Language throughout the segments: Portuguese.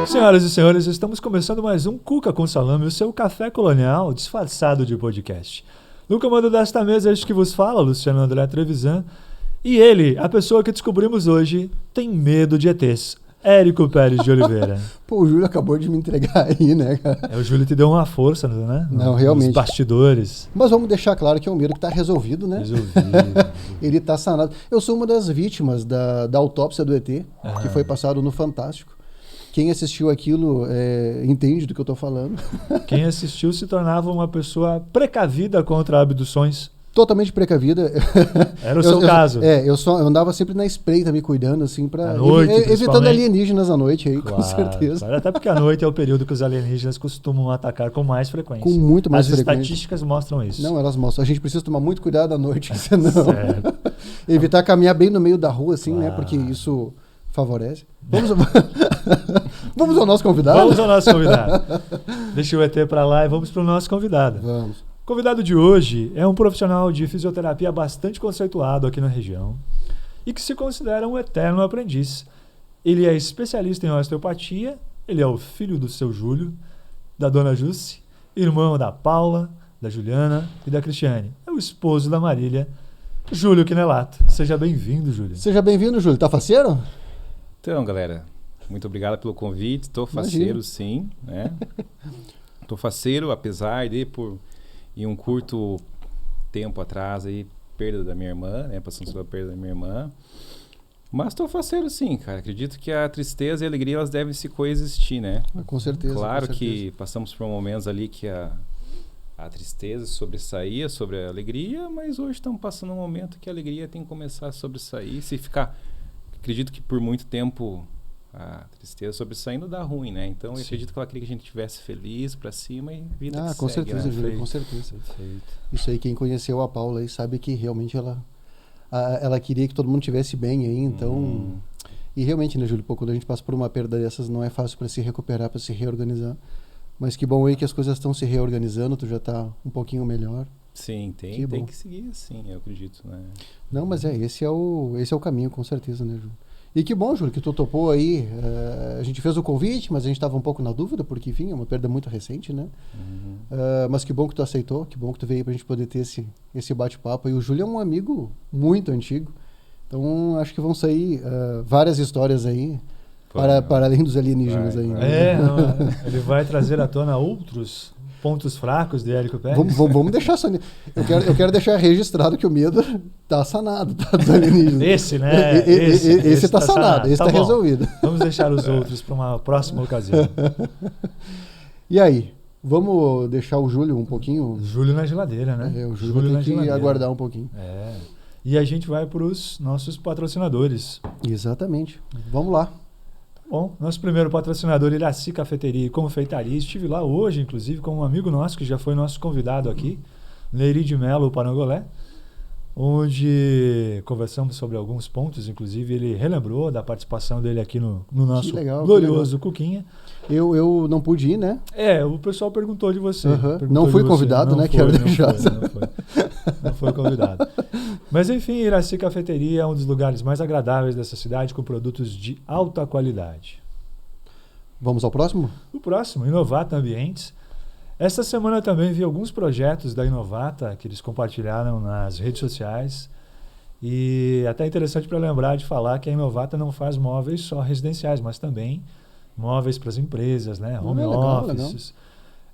Senhoras e senhores, estamos começando mais um Cuca com Salame, o seu café colonial disfarçado de podcast. No comando desta mesa, este que vos fala, Luciano André Trevisan, e ele, a pessoa que descobrimos hoje, tem medo de ETs, Érico Pérez de Oliveira. Pô, o Júlio acabou de me entregar aí, né, cara? O Júlio te deu uma força, né? Não, realmente. Nos bastidores. Mas vamos deixar claro que é um medo que tá resolvido, né? Resolvido. Ele tá sanado. Eu sou uma das vítimas da autópsia do ET, que foi passado no Fantástico. Quem assistiu aquilo entende do que eu tô falando. Quem assistiu se tornava uma pessoa precavida contra abduções. Totalmente precavida. Era o seu caso. Eu andava sempre na espreita, me cuidando, assim, pra evitando alienígenas à noite aí, claro, com certeza. Claro, até porque a noite é o período que os alienígenas costumam atacar com mais frequência. Com muito mais frequência. As estatísticas mostram isso. Não, elas mostram. A gente precisa tomar muito cuidado à noite, senão... Evitar caminhar bem no meio da rua, assim, né? Porque isso favorece. Vamos ao nosso convidado? Vamos ao nosso convidado. Deixa o ET pra lá e vamos pro nosso convidado. Vamos. O convidado de hoje é um profissional de fisioterapia bastante conceituado aqui na região e que se considera um eterno aprendiz. Ele é especialista em osteopatia, ele é o filho do seu Júlio, da dona Jusce, irmão da Paula, da Juliana e da Cristiane. É o esposo da Marília, Júlio Quinelato. Seja bem-vindo, Júlio. Seja bem-vindo, Júlio. Tá faceiro? Então, galera, muito obrigado pelo convite. Estou faceiro, sim, né? Estou faceiro, apesar de em um curto tempo atrás aí, perda da minha irmã, né? Passando pela perda da minha irmã. Mas estou faceiro, sim, cara. Acredito que a tristeza e a alegria, elas devem se coexistir, né? Com certeza. Claro com certeza. que passamos por momentos ali que a tristeza sobressaía sobre a alegria, mas hoje estamos passando um momento que a alegria tem que começar a sobressair. Se ficar... Acredito que por muito tempo a tristeza sobressaindo dá ruim, né? Então eu acredito que ela queria que a gente estivesse feliz pra cima e vida que com segue, certeza, né? Júlio, com certeza. Perfeito. Isso aí, quem conheceu a Paula aí sabe que realmente ela queria que todo mundo estivesse bem aí, então... E realmente, né, Júlio, quando a gente passa por uma perda dessas, não é fácil para se recuperar, para se reorganizar. Mas que bom aí que as coisas estão se reorganizando, tu já tá um pouquinho melhor. Sim, tem que seguir assim, eu acredito, né? Não, mas esse é o caminho, com certeza, né, Júlio? E que bom, Júlio, que tu topou aí. A gente fez o convite, mas a gente estava um pouco na dúvida, porque, enfim, é uma perda muito recente, né? Mas que bom que tu aceitou, que bom que tu veio pra gente poder ter esse bate-papo. E o Júlio é um amigo muito antigo, então acho que vão sair várias histórias aí, para além dos alienígenas aí. Ele vai trazer à tona outros pontos fracos de Érico Pérez. Vamos deixar só. Eu quero deixar registrado que o medo tá sanado, tá, dos alienígenas. Esse, né? Esse tá sanado, esse tá resolvido. Vamos deixar os outros para uma próxima ocasião. E aí? Vamos deixar o Júlio um pouquinho... Júlio na geladeira, né? O Júlio tem que aguardar um pouquinho. E a gente vai para os nossos patrocinadores. Exatamente. Vamos lá. Bom, nosso primeiro patrocinador, Iraci Cafeteria e Confeitaria. Estive lá hoje, inclusive, com um amigo nosso, que já foi nosso convidado aqui, Nery de Mello Parangolé, onde conversamos sobre alguns pontos, inclusive ele relembrou da participação dele aqui no nosso glorioso Cuquinha. Eu não pude ir, né? O pessoal perguntou de você. Não fui convidado, né? Quero deixar. Não foi convidado. Mas enfim, Iraci Cafeteria é um dos lugares mais agradáveis dessa cidade, com produtos de alta qualidade. Vamos ao próximo? O próximo, Inovata Ambientes. Esta semana também vi alguns projetos da Inovata que eles compartilharam nas redes sociais. E até interessante para lembrar de falar que a Inovata não faz móveis só residenciais, mas também móveis para as empresas, né? Home offices. Legal.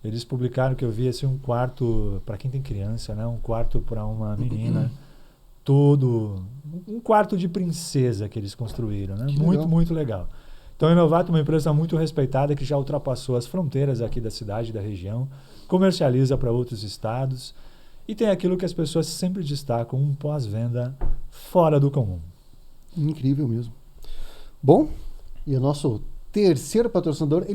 Eles publicaram que eu vi assim, um quarto para quem tem criança, né? Um quarto para uma menina. Um quarto de princesa que eles construíram, né? Muito legal. Então, a Inovata é uma empresa muito respeitada que já ultrapassou as fronteiras aqui da cidade, da região, comercializa para outros estados e tem aquilo que as pessoas sempre destacam, um pós-venda fora do comum. Incrível mesmo. Bom, e o nosso terceiro patrocinador,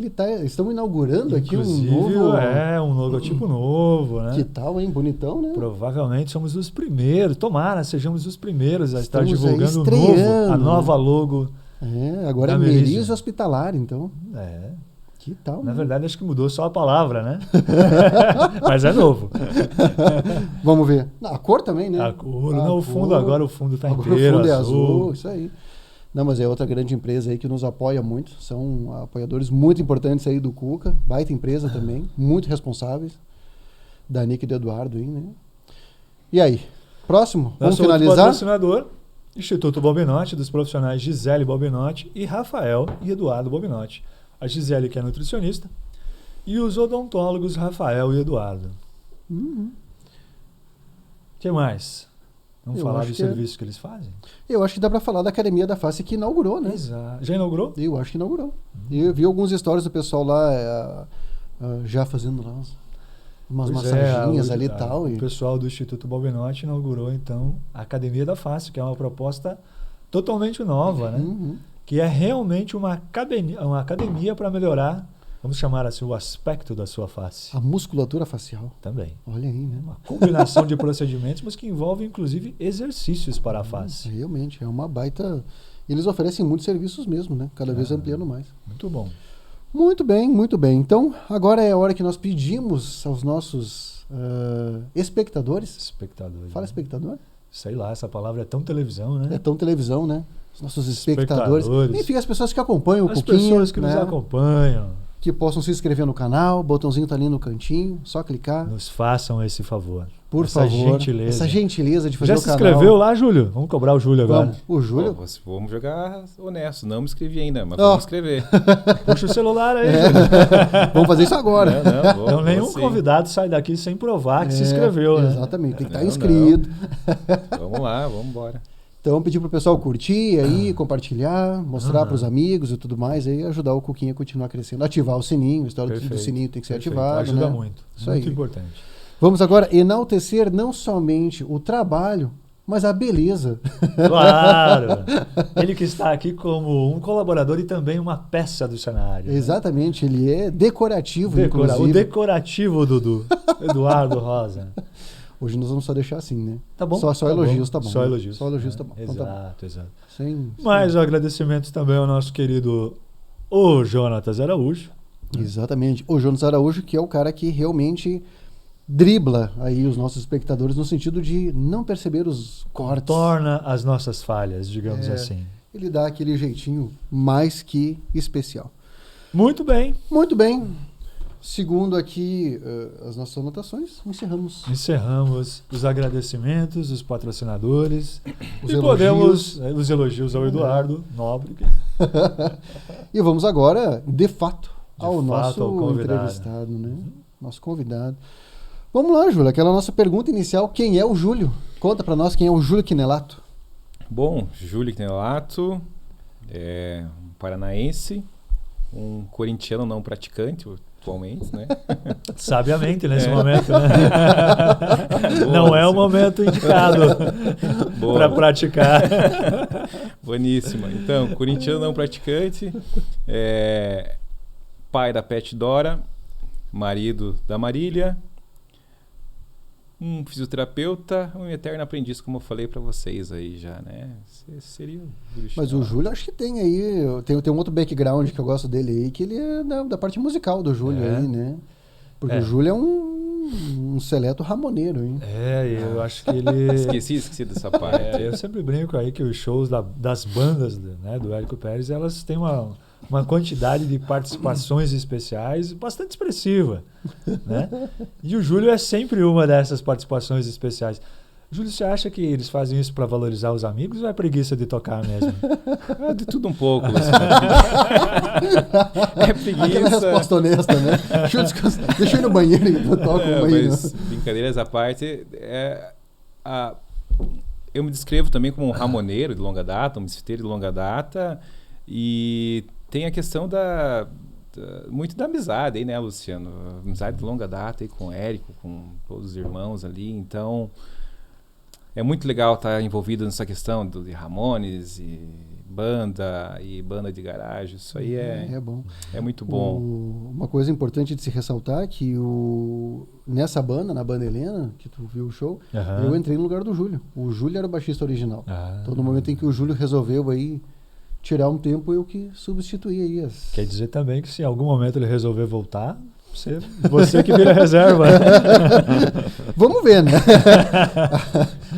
estamos inaugurando inclusive, aqui um novo... um logotipo novo, né? Que tal, hein? Bonitão, né? Provavelmente somos os primeiros, tomara, sejamos os primeiros a estar divulgando a nova logo. Agora é Merizo Hospitalar, então. Que tal? Na verdade, acho que mudou só a palavra, né? Mas é novo. Vamos ver. Não, a cor também, né? A cor, não, o fundo agora, o fundo tá Agora inteiro, o fundo é azul. azul, isso aí. Não, mas é outra grande empresa aí que nos apoia muito. São apoiadores muito importantes aí do Cuca. Baita empresa também, muito responsáveis. Da Nick e do Eduardo aí, né? E aí? Próximo? Vamos Nosso outro finalizar? patrocinador, Instituto Bobinotti, dos profissionais Gisele Bobinotti e Rafael e Eduardo Bobinotti. A Gisele, que é nutricionista, e os odontólogos Rafael e Eduardo. Uhum. O que mais? Vamos Eu falar acho do que serviço que eles fazem? Eu acho que dá pra falar da Academia da Face que inaugurou, né? Exato. Já inaugurou? Eu acho que inaugurou. Eu vi alguns stories do pessoal lá já fazendo lá umas Pois massaginhas é, ali e tal. O pessoal do Instituto Bobinotti inaugurou, então, a Academia da Face, que é uma proposta totalmente nova, né? Uhum. Que é realmente uma academia para melhorar, vamos chamar assim, o aspecto da sua face. A musculatura facial. Também. Olha aí, né? Uma combinação de procedimentos, mas que envolve, inclusive, exercícios para a face. Realmente, é uma baita... Eles oferecem muitos serviços mesmo, né? Cada vez ampliando mais. Muito bom. Muito bem, muito bem. Então, agora é a hora que nós pedimos aos nossos espectadores. Espectadores. Fala né? espectador. Sei lá, essa palavra é tão televisão, né? É tão televisão, né? Os nossos espectadores. Espectadores. Enfim, as pessoas que acompanham o As Cuquinha, pessoas que nos né? acompanham, Que possam se inscrever no canal, o botãozinho tá ali no cantinho, só clicar. nos façam esse favor. Por essa favor. gentileza. Essa gentileza de fazer Já o se canal. inscreveu lá, Júlio? Vamos cobrar o Júlio agora. Vamos. O Júlio. Ó, vamos jogar honesto. Não me inscrevi ainda, mas vamos escrever. Puxa o celular aí, Júlio. Vamos fazer isso agora. Vou, Então nenhum sim. convidado sai daqui sem provar que se inscreveu, né? Exatamente, tem que estar Não, inscrito. Vamos lá, vamos embora. Então, pedir pro pessoal curtir aí, compartilhar, mostrar pros amigos e tudo mais, aí ajudar o Cuquinha a continuar crescendo. Ativar o sininho, a história do Perfeito, sininho tem que ser perfeito. ativado. Ajuda né? muito. Isso Muito aí. importante. Vamos agora enaltecer não somente o trabalho, mas a beleza. Claro! Ele que está aqui como um colaborador e também uma peça do cenário. né? Exatamente, ele é decorativo, O inclusive. decorativo, Dudu. Eduardo Rosa. Hoje nós vamos só deixar assim, né? Tá bom? Só Tá elogios, bom. tá bom. Só né? elogios. Só elogios, tá bom. Então tá bom. Exato, exato. Sem- Mais agradecimentos também ao nosso querido o Jonatas Araújo. Exatamente. O Jonas Araújo, que é o cara que realmente dribla aí os nossos espectadores no sentido de não perceber os cortes. Torna as nossas falhas, digamos É. assim. Ele dá aquele jeitinho mais que especial. Muito bem. Muito bem. Segundo aqui as nossas anotações, encerramos. Encerramos os agradecimentos, os patrocinadores Os e elogios. podemos os elogios ao Eduardo Nobre. E vamos agora, de fato, ao fato, nosso ao convidado. entrevistado, né? Nosso convidado. Vamos lá, Júlio. Aquela nossa pergunta inicial: quem é o Júlio? Conta pra nós quem é o Júlio Quinelato. Bom, Júlio Quinelato, é um paranaense, um corintiano não praticante atualmente, né? Sabiamente nesse momento, né? Não é o momento indicado para praticar. Boníssima. Então, corintiano não praticante, pai da Pet Dora, marido da Marília, um fisioterapeuta, um eterno aprendiz, como eu falei para vocês aí já, né? Esse seria o Júlio Mas o Quinelato. Júlio, acho que tem aí. Tem um outro background que eu gosto dele aí, que ele é da parte musical do Júlio É. aí, né? Porque É. o Júlio é um seleto ramoneiro, hein? Eu acho que ele... Esqueci dessa parte. Eu sempre brinco aí que os shows das bandas né, do Érico Pérez, elas têm uma quantidade de participações especiais bastante expressiva, né? E o Júlio é sempre uma dessas participações especiais. Júlio, você acha que eles fazem isso para valorizar os amigos ou é preguiça de tocar mesmo? É de tudo um pouco. Luciano. É preguiça. Aquela resposta honesta, né? Deixa eu ir no banheiro e eu toco no banheiro. Mas brincadeiras à parte, eu me descrevo também como um ramoneiro de longa data, um misfiteiro de longa data, e tem a questão muito da amizade aí, né, Luciano? Amizade de longa data aí com o Érico, com todos os irmãos ali, então é muito legal estar envolvido nessa questão de Ramones e banda de garagem, isso aí É bom. é muito bom. Uma coisa importante de se ressaltar é que nessa banda, na banda Helena, que tu viu o show, eu entrei no lugar do Júlio. O Júlio era o baixista original. Então no momento em que o Júlio resolveu aí tirar um tempo eu que substituir aí as... Quer dizer também que se em algum momento ele resolver voltar, você que vira reserva. Vamos ver, né?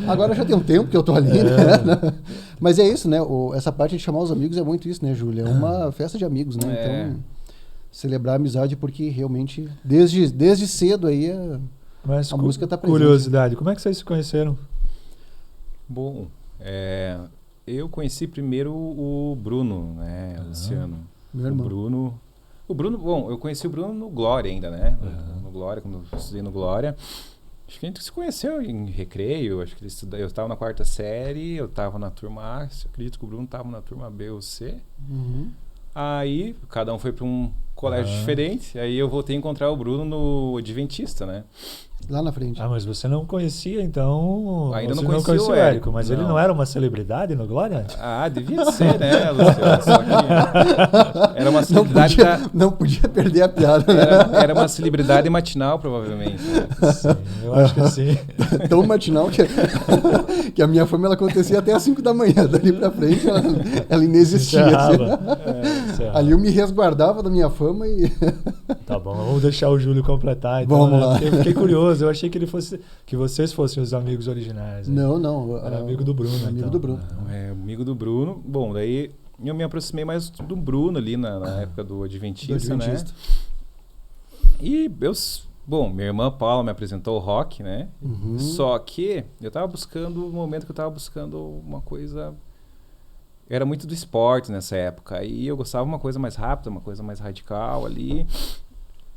Agora já tem um tempo que eu tô ali, né? Mas é isso, né? Essa parte de chamar os amigos é muito isso, né, Júlia? É uma festa de amigos, né? Então, celebrar a amizade porque realmente, desde cedo aí, Mas a música tá presente. Curiosidade, como é que vocês se conheceram? Bom, eu conheci primeiro o Bruno, né, Luciano. Meu irmão. O Bruno, bom, eu conheci o Bruno no Glória ainda, né? No Glória, quando eu estudei no Glória. Acho que a gente se conheceu em recreio, acho que eu estava na 4ª série, eu estava na turma A, acredito que o Bruno estava na turma B ou C. Aí, cada um foi para um colégio diferente, aí eu voltei a encontrar o Bruno no Adventista, né? Lá na frente. Ah, mas você não conhecia, então... Ainda você não conhecia o Érico. Mas ele não era uma celebridade no Glória? Ah, devia ser, né, Luciano? Só que era uma celebridade... Não podia perder a piada, né? Era uma celebridade matinal, provavelmente. Sim, eu acho que sim. Tão matinal que a minha fama ela acontecia até às 5 da manhã. Dali pra frente ela inexistia. Assim. Ali eu me resguardava da minha fama e... Tá bom, vamos deixar o Júlio completar. Então, vamos lá. Eu fiquei curioso, eu achei que vocês fossem os amigos originais. Né? Não. Era amigo do Bruno. Amigo então. do Bruno. Amigo do Bruno. Bom, daí eu me aproximei mais do Bruno ali na época do Adventista, né? E minha irmã Paula me apresentou o rock, né? Só que eu tava buscando, no momento que eu tava buscando uma coisa... Era muito do esporte nessa época. E eu gostava de uma coisa mais rápida, uma coisa mais radical ali.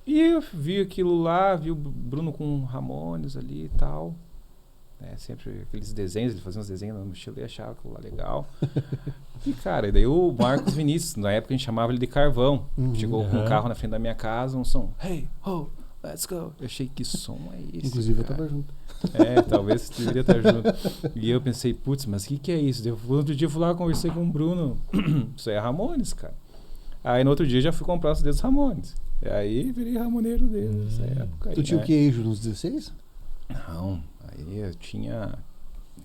E eu vi aquilo lá, vi o Bruno com Ramones ali e tal. Sempre aqueles desenhos, ele fazia uns desenhos na mochila e achava aquilo lá legal. E cara, daí o Marcos Vinícius, na época a gente chamava ele de Carvão. Chegou com um carro na frente da minha casa, um som, hey, ho, let's go. Eu achei, que som é esse? Inclusive cara? eu tava junto. Talvez deveria estar junto. E eu pensei, putz, mas o que é isso? Outro dia eu fui lá, conversei com o Bruno. Isso é Ramones, cara. Aí no outro dia já fui comprar os dedos Ramones. E aí virei ramoneiro dele nessa época. Tu tinha o que, Júlio, uns 16? Não, aí eu tinha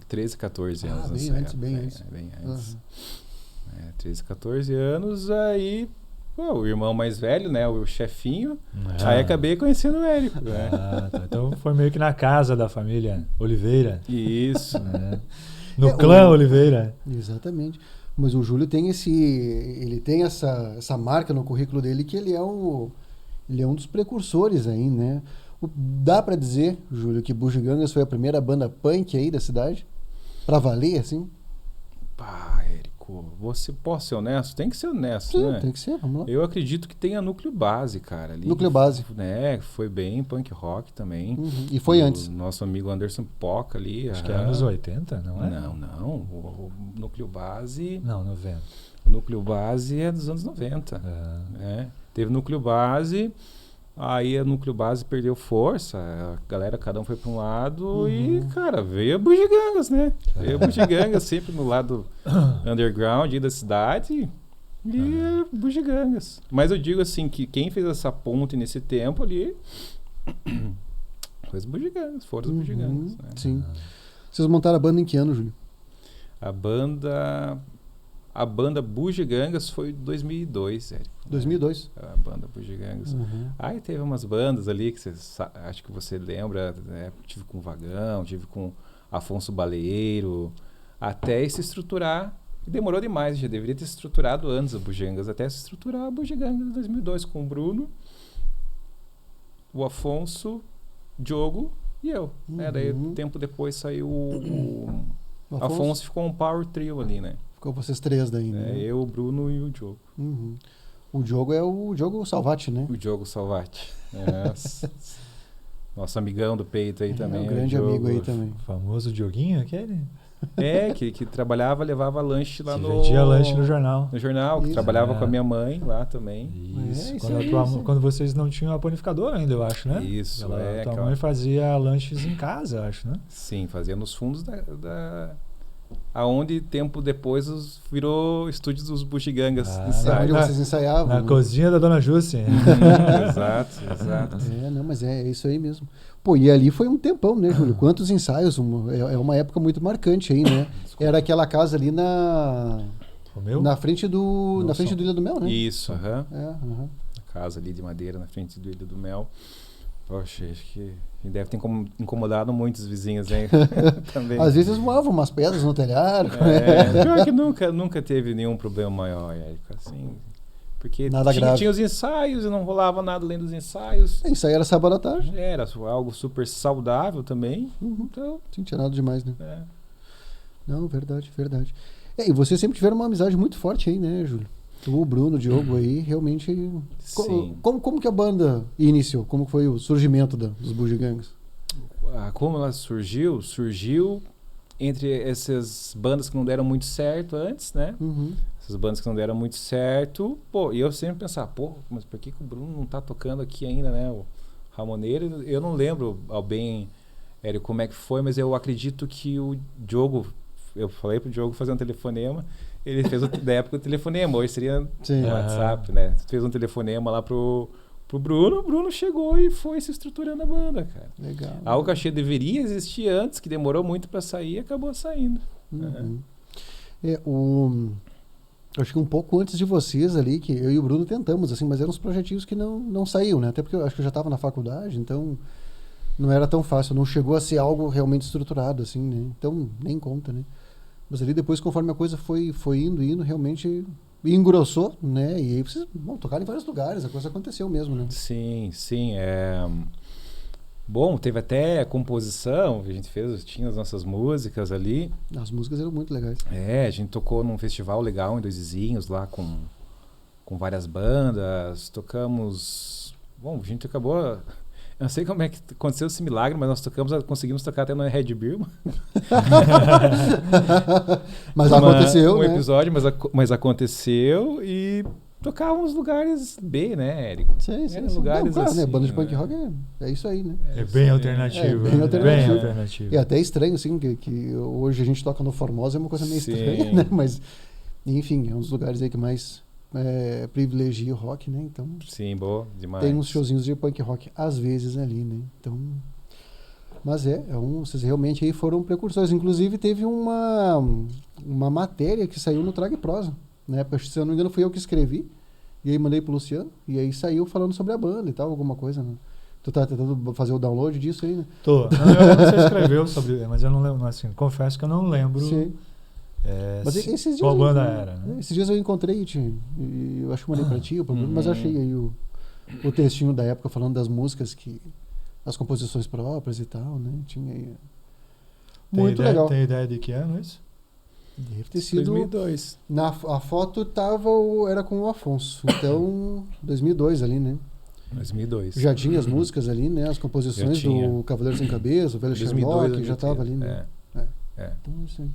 13, 14 anos. Bem antes, bem antes. Bem antes. 13, 14 anos, aí o irmão mais velho, né, o chefinho, aí acabei conhecendo o Érico. Né? Tá. Então foi meio que na casa da família Oliveira. Isso. No clã Oliveira. Exatamente. Mas o Júlio tem ele tem essa marca no currículo dele que ele é um dos precursores aí, né? Dá pra dizer, Júlio, que Bugigangas foi a primeira banda punk aí da cidade? Pra valer, assim? Pá, Érico, posso ser honesto? Tem que ser honesto, Sim, né? tem que ser, vamos lá. Eu acredito que tenha núcleo base, cara. Ali, núcleo base. Né, foi bem punk rock também. E foi antes. Nosso amigo Anderson Poca ali. Acho que é anos 80, não é? Não. O núcleo base... Não, 90. O núcleo base é dos anos 90. Teve núcleo base... Aí a núcleo base perdeu força, a galera, cada um foi para um lado e, cara, veio a Bugigangas, né? Veio a Bugigangas sempre no lado underground da cidade e Bugigangas. Mas eu digo assim, que quem fez essa ponte nesse tempo ali foi os Bugigangas, foram os Bugigangas. Né? Sim. Vocês montaram a banda em que ano, Júlio? A banda Bugigangas foi em 2002, Érico. 2002? A banda Bugigangas. Aí teve umas bandas ali que acho que você lembra, né? Tive com Vagão, tive com Afonso Baleiro, até se estruturar. Demorou demais, já deveria ter se estruturado antes a Bugigangas, até se estruturar a Bugigangas em 2002 com o Bruno, o Afonso, Diogo e eu. Daí tempo depois saiu o Afonso ficou um power trio ali, né? Ficou vocês três daí, né? Eu, o Bruno e o Diogo. O Diogo é o Diogo Salvati, né? O Diogo Salvati. Nosso amigão do peito aí também. Um grande amigo aí também. O famoso Dioguinho, aquele? Que trabalhava, levava lanche lá vendia lanche no jornal. No jornal, que trabalhava com a minha mãe lá também. Isso. Quando vocês não tinham a panificadora ainda, eu acho, né? Isso, tua mãe fazia lanches em casa, acho, né? Sim, fazia nos fundos aonde tempo depois virou estúdio dos Bugigangas. Onde vocês ensaiavam. Na cozinha da Dona Jússi. Exato. Mas é isso aí mesmo. Pô, e ali foi um tempão, né, Júlio? Quantos ensaios? É uma época muito marcante aí, né? Era aquela casa ali na Comeu? Na frente do Ilha do Mel, né? Isso, aham. Aham. Casa ali de madeira na frente do Ilha do Mel. Poxa, acho que deve ter incomodado muitos vizinhos, hein? Também. Às vezes voavam umas pedras no telhado. Pior que nunca teve nenhum problema maior, Érico, assim. Porque Nada grave. tinha os ensaios e não rolava nada além dos ensaios. Isso aí era sábado à tarde. Era algo super saudável também. Então, Não tinha nada demais, né? é. Não, verdade. E vocês sempre tiveram uma amizade muito forte aí, né, Júlio? O Bruno, o Diogo aí, realmente... Sim. Como que a banda iniciou? Como foi o surgimento dos Bugigangas? Como ela surgiu? Surgiu entre essas bandas que não deram muito certo antes, né? Uhum. Essas bandas que não deram muito certo. Pô, e eu sempre pensava, mas por que o Bruno não tá tocando aqui ainda, né? O Ramoneiro, eu não lembro ao bem, Érico, como é que foi, mas eu acredito que o Diogo, eu falei pro Diogo fazer um telefonema, ele fez da época o telefonema, hoje seria Sim. no WhatsApp, né? Fez um telefonema lá pro Bruno, o Bruno chegou e foi se estruturando a banda, cara. Legal. Algo que eu achei que deveria existir antes, que demorou muito pra sair e acabou saindo. Uhum. Eu acho que um pouco antes de vocês ali, que eu e o Bruno tentamos, assim, mas eram uns projetinhos que não saíam, né? Até porque eu acho que eu já estava na faculdade, então não era tão fácil, não chegou a ser algo realmente estruturado, assim, né? Então, nem conta, né? Mas ali depois, conforme a coisa foi indo, realmente engrossou, né? E aí vocês tocaram em vários lugares, a coisa aconteceu mesmo, né? Sim. Bom, teve até composição, a gente tinha as nossas músicas ali. As músicas eram muito legais. A gente tocou num festival legal em Dois Vizinhos, lá com várias bandas. Tocamos... Bom, a gente acabou... Eu não sei como é que aconteceu esse milagre, mas nós conseguimos tocar até no Red Bull. Mas aconteceu, um né? episódio, mas aconteceu e tocávamos lugares B, né, Érico? Sim. Lugares Não, claro, assim, né? Banda de punk né? rock é isso aí, né? É bem alternativo. É bem alternativo. Bem alternativo. E até estranho, assim, que hoje a gente toca no Formosa, é uma coisa meio Sim. estranha, né? Mas, enfim, é um dos lugares aí que mais privilegia o rock, né? Então, Sim, boa, demais. tem uns showzinhos de punk rock, às vezes, ali, né? Então, mas vocês realmente aí foram precursores. Inclusive, teve uma matéria que saiu no Traga e Prosa, né? Se eu não me engano, fui eu que escrevi, e aí mandei pro Luciano, e aí saiu falando sobre a banda e tal, alguma coisa, né? Tu tá tentando fazer o download disso aí, né? Tô. Eu lembro que você escreveu sobre, mas eu não lembro, assim, confesso que eu não lembro. Sim. Mas esses dias qual banda era, né? Esses dias eu encontrei, e eu acho que mandei pra ti, mas achei aí o textinho da época falando das músicas, as composições próprias e tal, né? Tinha aí. Muito legal. Tem ideia de que ano isso? Deve ter sido... 2002. A foto era com o Afonso, então 2002 ali, né? 2002. Já tinha as músicas ali, né? As composições do Cavaleiro Sem Cabeça, o Velho Sherlock, já estava ali, né? Então, assim.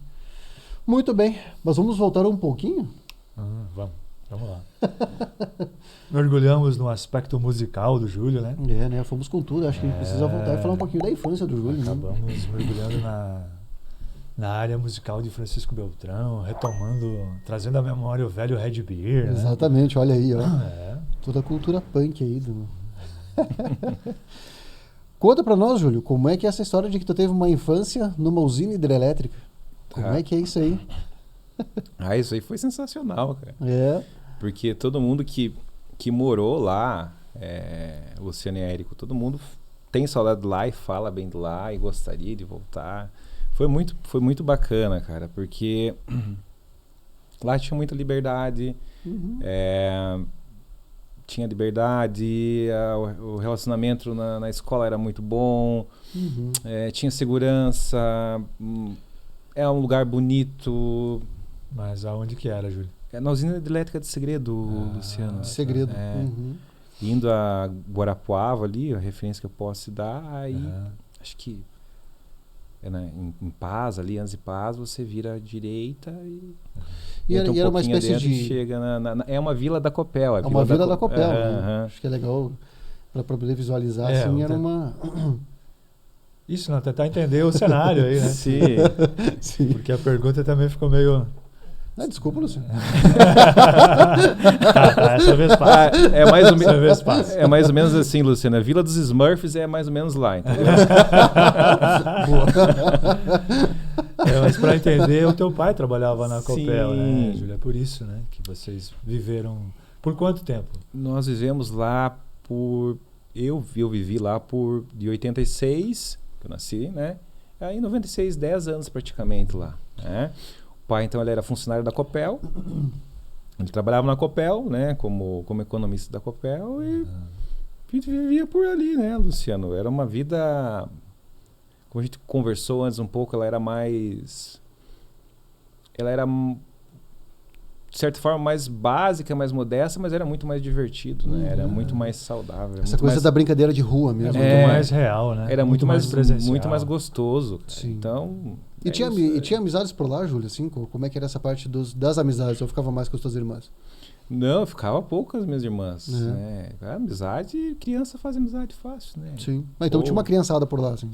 Muito bem, mas vamos voltar um pouquinho? Vamos lá. Mergulhamos no aspecto musical do Júlio, né? Né? Fomos com tudo. Acho que a gente precisa voltar e falar um pouquinho da infância do Júlio. Acabamos mergulhando na área musical de Francisco Beltrão, trazendo à memória o velho Red Beer, né? Exatamente, olha aí, ó. Toda a cultura punk aí. Conta pra nós, Júlio, como é que é essa história de que tu teve uma infância numa usina hidrelétrica? Como é que é isso aí? Isso aí foi sensacional, cara. Porque todo mundo que morou lá, Luciano e Érico, todo mundo tem saudade de lá e fala bem de lá e gostaria de voltar. Foi muito bacana, cara, porque lá tinha muita liberdade, tinha liberdade, o relacionamento na escola era muito bom, tinha segurança, é um lugar bonito. Mas aonde que era, Júlio? Na usina elétrica de Segredo, Luciano. De Segredo. Indo a Guarapuava ali, a referência que eu posso dar, aí acho que em Paz, ali, Anzi Paz, você vira à direita e era uma espécie de... chega é uma vila da Copel. É uma vila da Copel. Né? Acho que é legal para poder visualizar, assim, era uma... Isso, não, tentar entender o cenário aí, né? Sim. Porque a pergunta também ficou meio... desculpa, Luciano. Essa vez passa. É mais ou menos assim, Luciano. A Vila dos Smurfs é mais ou menos lá, entendeu? Mas para entender, o teu pai trabalhava na Copel, Sim. né, Júlia? É por isso, né, que vocês viveram... Por quanto tempo? Nós vivemos lá por... Eu vivi lá de 86, que eu nasci, né? Aí em 96, 10 anos praticamente lá, né? O pai, então, ele era funcionário da Copel. Ele trabalhava na Copel, né? Como economista da Copel e a gente vivia por ali, né, Luciano? Era uma vida... Como a gente conversou antes um pouco, ela era, de certa forma, mais básica, mais modesta, mas era muito mais divertido, né? Era muito mais saudável. Essa coisa da brincadeira de rua mesmo. Muito mais real, né? Era muito mais presencial. muito mais gostoso. Sim. Então... E tinha amizades por lá, Júlio? Assim, como é que era essa parte das amizades? Eu ficava mais com as tuas irmãs? Não, eu ficava pouco com as minhas irmãs. Né? A amizade, criança faz amizade fácil, né? Sim. Então tinha uma criançada por lá, assim?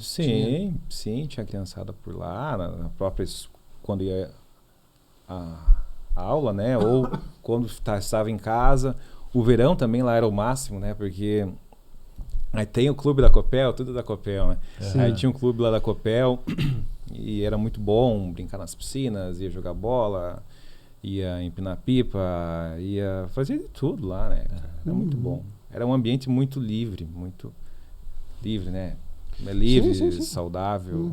Sim, tinha criançada por lá, na própria... Quando ia a aula, né? Ou quando estava em casa. O verão também lá era o máximo, né? Porque aí tem o clube da Copel, tudo da Copel, né? Aí tinha um clube lá da Copel e era muito bom brincar nas piscinas, ia jogar bola, ia empinar pipa, ia fazer de tudo lá, né? Era muito bom. Era um ambiente muito livre, né? Livre, sim. Saudável.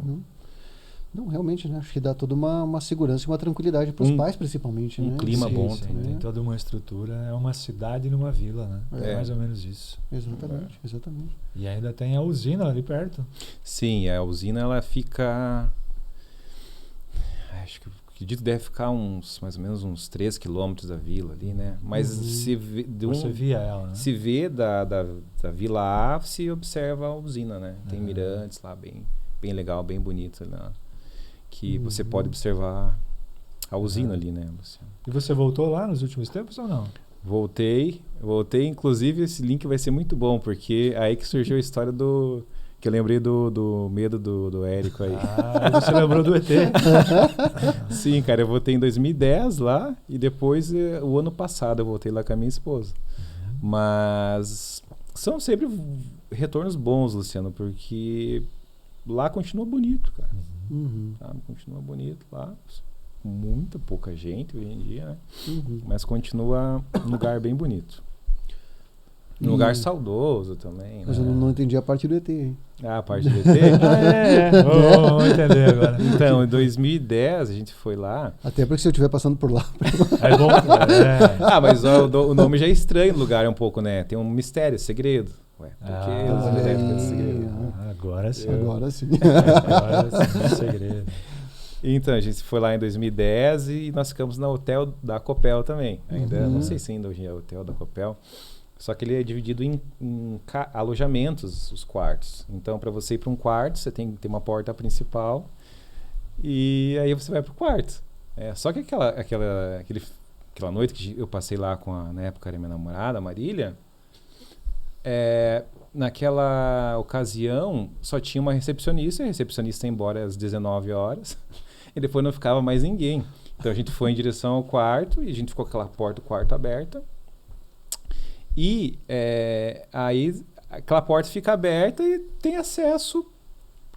Não, realmente, né? Acho que dá toda uma segurança e uma tranquilidade para os pais, principalmente, né? Clima bom sim, também. tem toda uma estrutura, é uma cidade numa vila, né? É mais ou menos isso. Exatamente. E ainda tem a usina ali perto. Sim, a usina ela fica... Acho que acredito deve ficar mais ou menos uns 3 quilômetros da vila ali, né? Mas Você via ela, né? Se vê da Vila A, se observa a usina, né? Tem mirantes lá, bem legal, bem bonito, né? Que você pode observar a usina ali, né, Luciano? E você voltou lá nos últimos tempos ou não? Voltei, inclusive esse link vai ser muito bom, porque é aí que surgiu a história que eu lembrei do medo do Érico aí. Você lembrou do ET? Sim, cara, eu voltei em 2010 lá e depois, o ano passado, eu voltei lá com a minha esposa. Mas são sempre retornos bons, Luciano, porque lá continua bonito, cara. Sabe? Continua bonito lá. Muita pouca gente hoje em dia, né? Mas continua um lugar bem bonito. Um lugar saudoso também. Mas né? eu não entendi a parte do ET, hein? A parte do ET? Vamos entender agora. Então, em 2010 a gente foi lá. Até porque se eu estiver passando por lá... É bom. Mas o nome já é estranho do lugar um pouco, né? Tem um mistério, segredo. Ué, por que os deve ter segredo? Agora sim. Agora sim, segredo. Então, a gente foi lá em 2010 e nós ficamos no hotel da Copel também. Ainda, não sei se ainda hoje é o hotel da Copel. Só que ele é dividido em alojamentos, os quartos. Então, para você ir para um quarto, você tem que ter uma porta principal e aí você vai para o quarto. Só que aquela noite que eu passei lá na época era minha namorada, Marília, naquela ocasião só tinha uma recepcionista, e a recepcionista ia embora às 19 horas e depois não ficava mais ninguém. Então, a gente foi em direção ao quarto e a gente ficou com aquela porta do quarto aberta. E aí aquela porta fica aberta e tem acesso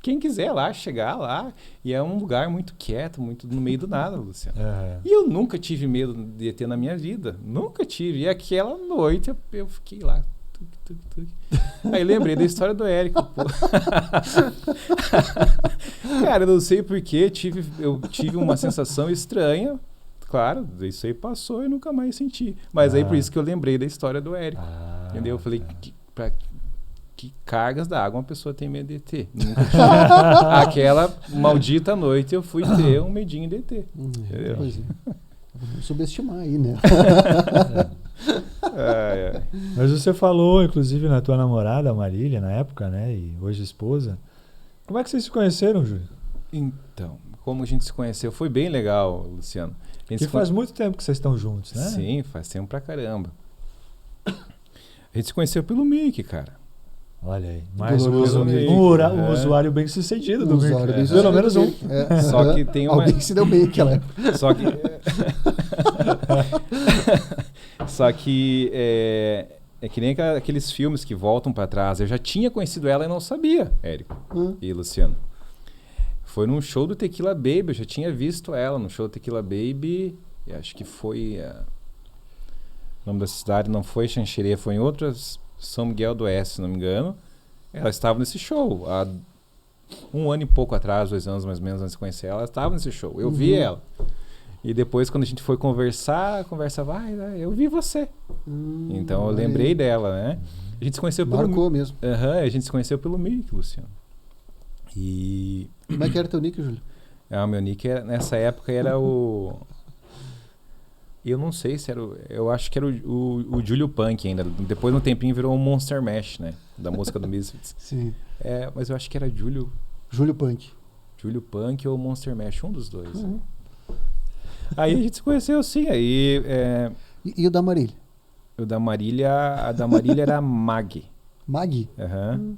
quem quiser lá, chegar lá. E é um lugar muito quieto, muito no meio do nada, Luciano. E eu nunca tive medo de ET na minha vida. Nunca tive. E aquela noite eu fiquei lá. Aí lembrei da história do Érico. Cara, eu não sei porquê. Eu tive uma sensação estranha. Claro, isso aí passou e nunca mais senti. Mas aí por isso que eu lembrei da história do Érico. Entendeu? Eu falei, que cargas da água uma pessoa tem medo de ET? Nunca tive. Aquela maldita noite eu fui ter um medinho de ET. Entendeu? Pois é. Vamos subestimar aí, né? Mas você falou, inclusive, na tua namorada, Marília, na época, né? E hoje esposa. Como é que vocês se conheceram, Júlio? Então, como a gente se conheceu, foi bem legal, Luciano. Que faz muito tempo que vocês estão juntos, né? Sim, faz tempo pra caramba. A gente se conheceu pelo Mickey, cara. Olha aí, mais um usuário bem sucedido do Mickey. Pelo menos um. Só que tem uma... Alguém que se deu bem naquela época. Só que é que nem aqueles filmes que voltam pra trás. Eu já tinha conhecido ela e não sabia, Érico e Luciano. Foi num show do Tequila Baby, eu já tinha visto ela no show do Tequila Baby, e acho que foi... o nome da cidade não foi Xanxerê, foi em outras, São Miguel do Oeste, se não me engano. Ela estava nesse show, há 1 ano e pouco atrás, 2 anos mais ou menos antes de conhecer ela, estava nesse show, eu vi ela. E depois, quando a gente foi conversar, a conversa vai, eu vi você. Então eu lembrei dela, né? A gente se conheceu pelo... Marcou mesmo. A gente se conheceu pelo Nick, Luciano. E... Como é que era teu nick, Júlio? O meu nick nessa época era o... Eu não sei se era eu acho que era o Júlio Punk ainda. Depois, no tempinho, virou o Monster Mash, né? Da música do Misfits. Sim. Mas eu acho que era Júlio Punk. Júlio Punk ou Monster Mash, um dos dois. Né? Aí a gente se conheceu, sim. Aí, E o da Marília? a da Marília era Mag. Mag? Aham.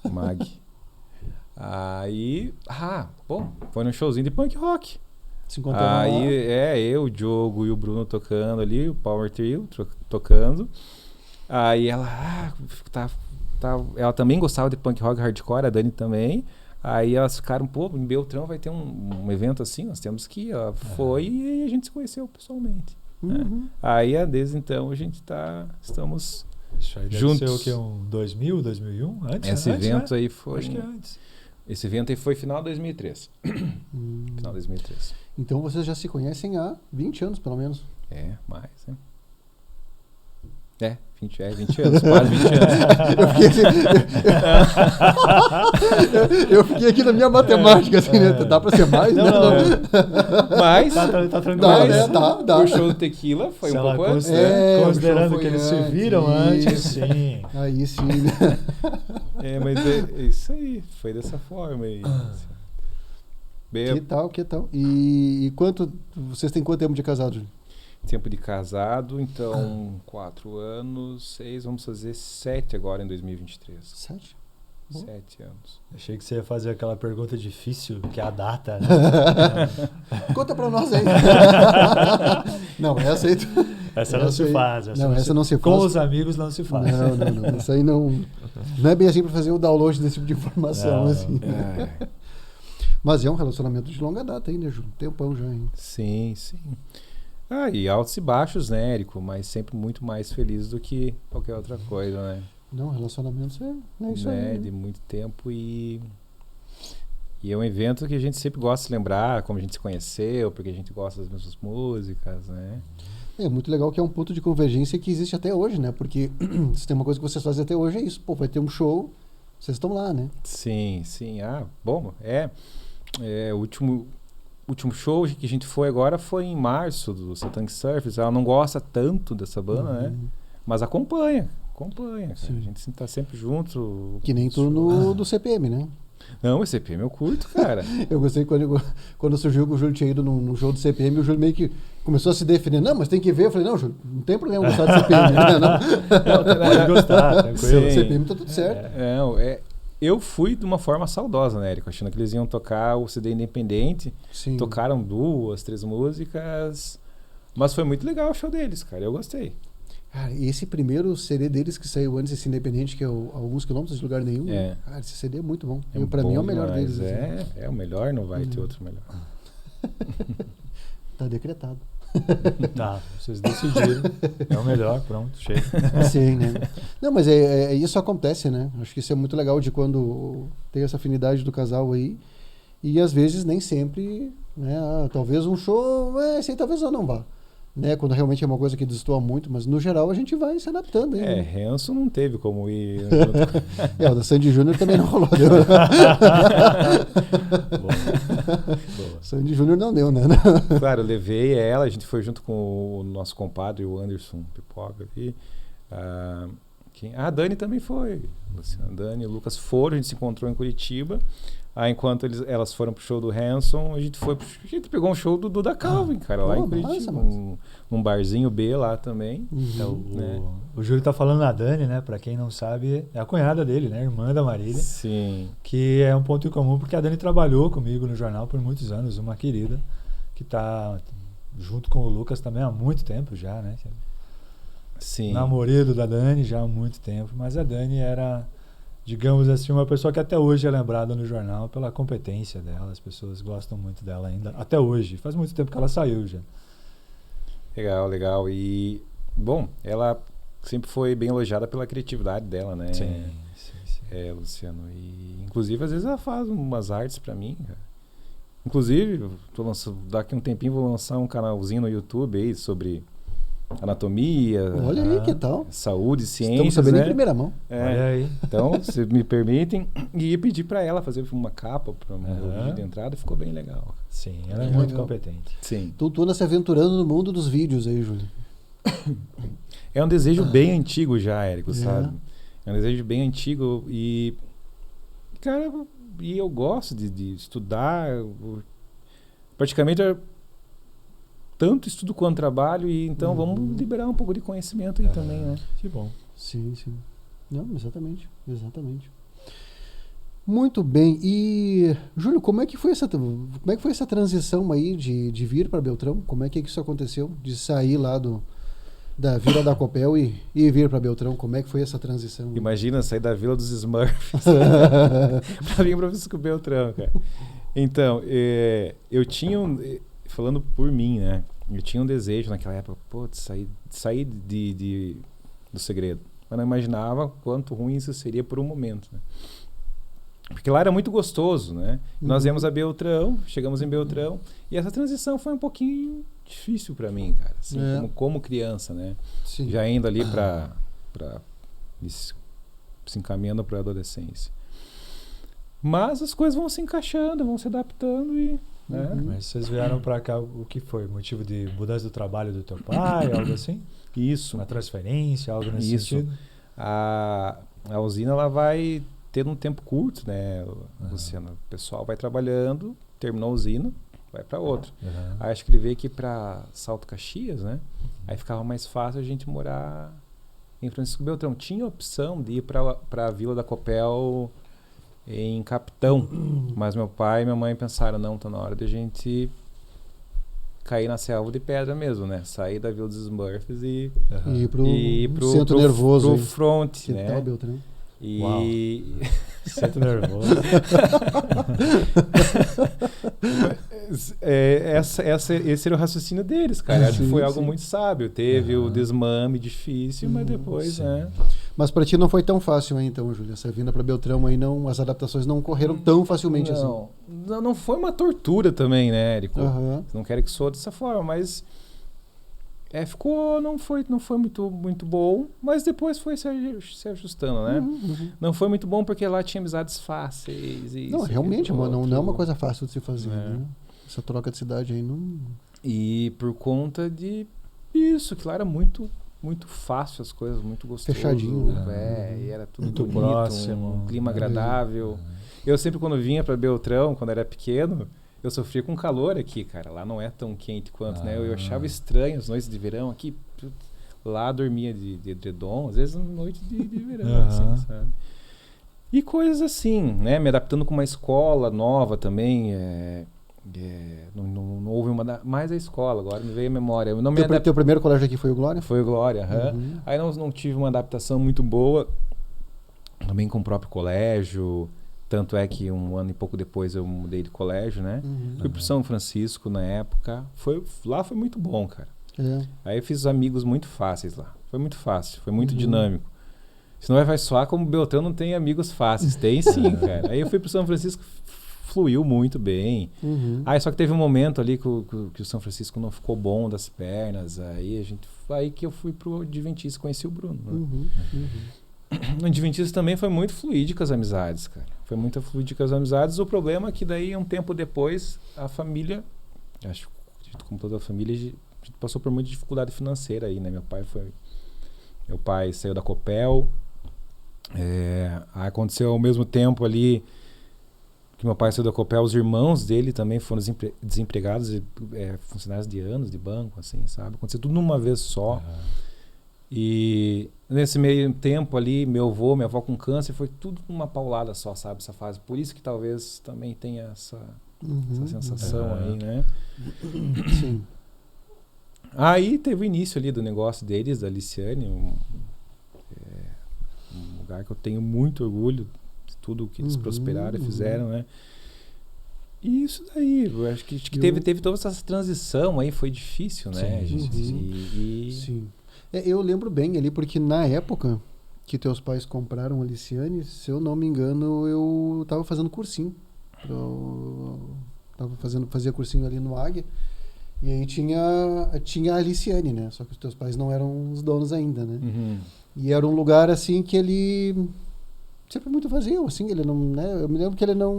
Mag. Aí, bom, foi num showzinho de punk rock. Se encontraram lá. Aí, eu, o Diogo e o Bruno tocando ali, o Power Trio tocando. Aí ela, ela também gostava de punk rock hardcore, a Dani também. Aí elas ficaram, em Beltrão vai ter um evento assim, nós temos que ir. Ela foi e a gente se conheceu pessoalmente. Né? Aí, desde então, a gente estamos Isso aí deve juntos. ser o quê? 2000, 2001? Antes? Esse antes, evento né? aí foi... Acho que é antes. Esse evento aí foi final de 2003. Final de 2003. Então vocês já se conhecem há 20 anos, pelo menos. Mais, né? 20 anos, quase 20 anos. Eu fiquei aqui na minha matemática, assim, né? Dá pra ser mais? Não, né? Mas, Tá tranquilo. Dá, né? Dá. o show do Tequila foi um pouco antes, o né? Considerando show que eles foi se viram antes, Isso. sim. Aí sim, né? Mas é isso aí, foi dessa forma aí. Que tal? E vocês têm quanto tempo de casado, Júlio? Tempo de casado, então 4 anos, 6, vamos fazer 7 agora em 2023. 7? 7 anos. Achei que você ia fazer aquela pergunta difícil, que é a data, né? Conta pra nós aí. Não, essa aí... Essa não se faz. Essa não se faz. Com os amigos não se faz. Não. Isso aí não é bem assim pra fazer o download desse tipo de informação. Não. Assim. Mas é um relacionamento de longa data ainda, Júlio. Tempão já, hein? Sim. E altos e baixos, né, Érico? Mas sempre muito mais feliz do que qualquer outra coisa, né? Não, relacionamentos é isso né? aí. De muito tempo e é um evento que a gente sempre gosta de lembrar, como a gente se conheceu, porque a gente gosta das mesmas músicas, né? É muito legal que é um ponto de convergência que existe até hoje, né? Porque se tem uma coisa que vocês fazem até hoje é isso. Vai ter um show, vocês estão lá, né? Sim. Bom, o último show que a gente foi agora foi em março do Satanic Surface. Ela não gosta tanto dessa banda, né? Mas acompanha. Cara. A gente tá sempre junto. Que nem tu do CPM, né? Não, esse CPM eu curto, cara. Eu gostei quando surgiu que o Júlio tinha ido num show do CPM, o Júlio meio que começou a se defender. Não, mas tem que ver. Eu falei, não, Júlio, não tem problema gostar do CPM. Pode gostar, tranquilo. O CPM tá tudo certo. Eu fui de uma forma saudosa, né, Érico? Achando que eles iam tocar o CD independente. Sim. Tocaram 2, 3 músicas. Mas foi muito legal o show deles, cara. Eu gostei. Cara, e esse primeiro CD deles que saiu antes desse independente, que é Alguns Quilômetros de Lugar Nenhum, cara, esse CD é muito bom. Pra mim é o melhor demais. deles. Assim. É o melhor, não vai ter outro melhor. Tá decretado. Tá, vocês decidiram. É o melhor, pronto, chega. Sim, né? Não, mas isso acontece, né? Acho que isso é muito legal de quando tem essa afinidade do casal aí. E às vezes nem sempre, né? Talvez um show, esse aí talvez eu não vá. Né, quando realmente é uma coisa que destoa muito, mas no geral a gente vai se adaptando. Hein, né? Hanson não teve como ir. O da Sandy Júnior também não rolou. Sandy Júnior não deu, né? Claro, eu levei ela, a gente foi junto com o nosso compadre, o Anderson Pipoca ali. A Dani também foi. A Dani e o Lucas foram, a gente se encontrou em Curitiba. Enquanto elas foram pro show do Hanson, a gente pegou um show do Duda Calvin, cara, lá em Curitiba, num barzinho B lá também. Então, o Júlio tá falando da Dani, né? Pra quem não sabe, é a cunhada dele, né? Irmã da Marília. Sim. Que é um ponto em comum, porque a Dani trabalhou comigo no jornal por muitos anos, uma querida, que tá junto com o Lucas também há muito tempo já, né? Sim. Namorado da Dani já há muito tempo, mas a Dani era digamos assim, uma pessoa que até hoje é lembrada no jornal pela competência dela. As pessoas gostam muito dela ainda, até hoje. Faz muito tempo que ela saiu já. Legal, legal. E, bom, ela sempre foi bem elogiada pela criatividade dela, né? Sim. Luciano. E, inclusive, às vezes ela faz umas artes pra mim, cara. Inclusive, daqui a um tempinho vou lançar um canalzinho no YouTube aí sobre anatomia, Olha aí, que tal? saúde, ciência. Estamos sabendo né? em primeira mão. Olha aí. Então, se me permitem, e ia pedir pra ela fazer uma capa para o meu vídeo de entrada, ficou bem legal. Sim, ela é muito legal. competente. Sim. Tu anda se aventurando no mundo dos vídeos aí, Júlio. É um desejo bem antigo já, Érico, sabe? É um desejo bem antigo e, cara, eu gosto de estudar. Praticamente tanto estudo quanto trabalho, e então vamos liberar um pouco de conhecimento aí também, né? Que bom. Sim, sim. Não, exatamente. Muito bem. E, Júlio, como é que foi essa transição aí de vir para Beltrão? Como é que isso aconteceu? De sair lá da Vila da Copel e vir para Beltrão? Como é que foi essa transição? Imagina sair da Vila dos Smurfs para vir para Francisco Beltrão, cara. Então, eu tinha falando por mim, né? Eu tinha um desejo naquela época, sair do segredo. Eu não imaginava quanto ruim isso seria por um momento, né? Porque lá era muito gostoso, né? Nós viemos a Beltrão, chegamos em Beltrão, e essa transição foi um pouquinho difícil para mim, cara. Assim, como criança, né? Sim. Já indo ali para se encaminhando para a adolescência. Mas as coisas vão se encaixando, vão se adaptando e... né? Mas vocês vieram para cá, o que foi? Motivo de mudança do trabalho do teu pai, algo assim? Isso. Uma transferência, algo nesse sentido? A usina, ela vai ter um tempo curto, né, Luciano? O pessoal vai trabalhando, terminou a usina, vai para outra. Aí acho que ele veio aqui para Salto Caxias, né? Aí ficava mais fácil a gente morar em Francisco Beltrão. Tinha a opção de ir para a Vila da Copel em Capitão, mas meu pai e minha mãe pensaram, não, tá na hora de a gente cair na selva de pedra mesmo, né? Sair da Vila dos Smurfs e ir pro centro nervoso, pro front, que né? tal, Beltrão? Centro nervoso. Esse era o raciocínio deles, cara. Acho que foi algo muito sábio. Teve o desmame difícil, mas depois, né? Mas para ti não foi tão fácil aí, então, Júlio? Essa vinda para Beltrão aí, as adaptações não ocorreram tão facilmente assim. Não foi uma tortura também, né, Érico? Não quero que soe dessa forma, mas não foi muito bom, mas depois foi se ajustando, né? Não foi muito bom porque lá tinha amizades fáceis. Não, realmente, não é uma coisa fácil de se fazer, né? Essa troca de cidade aí não... E por conta de isso, que lá era muito fácil as coisas, muito gostoso. Fechadinho, né? E era tudo muito bonito, próximo, um clima agradável. Eu sempre, quando vinha para Beltrão, quando era pequeno, eu sofria com calor aqui, cara. Lá não é tão quente quanto, né? Eu achava estranho as noites de verão aqui. Lá dormia de edredom, às vezes noite de verão, assim, sabe? E coisas assim, né? Me adaptando com uma escola nova também. Não houve mais a escola, agora me veio a memória. Teu primeiro colégio aqui foi o Glória? Foi o Glória, Aí não tive uma adaptação muito boa, também com o próprio colégio. Tanto é que um ano e pouco depois eu mudei de colégio, né? Fui pro São Francisco na época. Lá foi muito bom, cara. Aí eu fiz amigos muito fáceis lá. Foi muito fácil, foi muito dinâmico. Senão vai soar como Beltrão não tem amigos fáceis. Tem sim, cara. Aí eu fui pro São Francisco, fluiu muito bem. Aí só que teve um momento ali que o São Francisco não ficou bom das pernas. Aí que eu fui pro Adventista, conheci o Bruno. Né? No Adventista também foi muito fluídico as amizades, cara. Foi muito fluídico as amizades. O problema é que daí, um tempo depois, a família, acho que como toda a família, a gente passou por muita dificuldade financeira aí, né? Meu pai saiu da Copel. Aconteceu ao mesmo tempo ali que meu pai saiu da Copel, os irmãos dele também foram desempregados, funcionários de anos de banco, assim, sabe? Aconteceu tudo numa vez só. E nesse meio tempo ali, meu avô, minha avó com câncer, foi tudo numa paulada só, sabe? Essa fase. Por isso que talvez também tenha essa sensação aí, né? Sim. Aí teve o início ali do negócio deles, da Liciane, um lugar que eu tenho muito orgulho tudo que eles prosperaram e fizeram, né? E isso daí, eu acho que teve toda essa transição aí, foi difícil, né, gente? Sim. Eu lembro bem ali, porque na época que teus pais compraram a Liciane, se eu não me engano, eu tava fazendo cursinho. Fazia cursinho ali no Águia. E aí tinha a Liciane, né? Só que os teus pais não eram os donos ainda, né? E era um lugar, assim, que ele sempre muito vazio, assim, ele não, né? Eu me lembro que ele não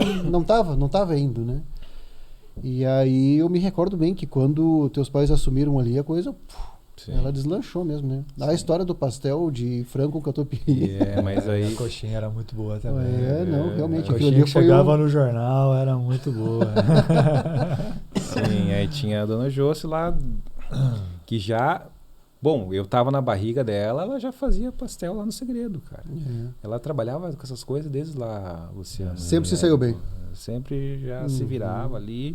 tava indo, né? E aí eu me recordo bem que quando teus pais assumiram ali a coisa, ela deslanchou mesmo, né? A história do pastel de frango com catupiry. Mas aí... A coxinha era muito boa também. Não, realmente. A coxinha que chegava no jornal era muito boa. Sim, aí tinha a dona Josi lá, que já... Bom, eu tava na barriga dela, ela já fazia pastel lá no Segredo, cara. Ela trabalhava com essas coisas desde lá, Luciano. Sempre se saiu bem. Sempre já se virava ali.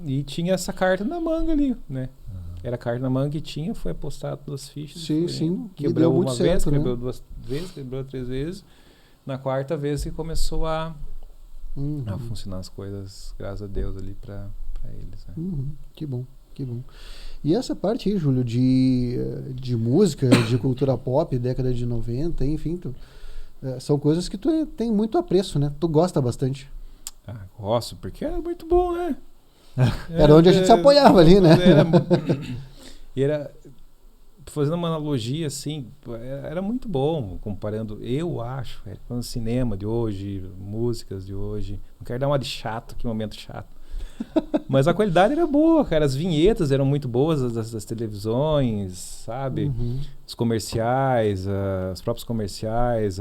E tinha essa carta na manga ali, né? Era a carta na manga que tinha, foi apostado 2 fichas. Sim. Quebrou uma vez, certo, quebrou né? 2 vezes, quebrou 3 vezes. Na 4ª vez que começou a funcionar as coisas, graças a Deus, ali pra eles. Né? Que bom. E essa parte aí, Júlio, de música, de cultura pop, década de 90, enfim, são coisas que tu tem muito apreço, né? Tu gosta bastante. Gosto, porque era muito bom, né? Era onde a gente se apoiava ali, né? Era fazendo uma analogia, assim, era muito bom, comparando, eu acho, com o cinema de hoje, músicas de hoje. Não quero dar uma de chato, que momento chato. Mas a qualidade era boa, cara. As vinhetas eram muito boas das televisões, sabe? Os comerciais, os próprios comerciais,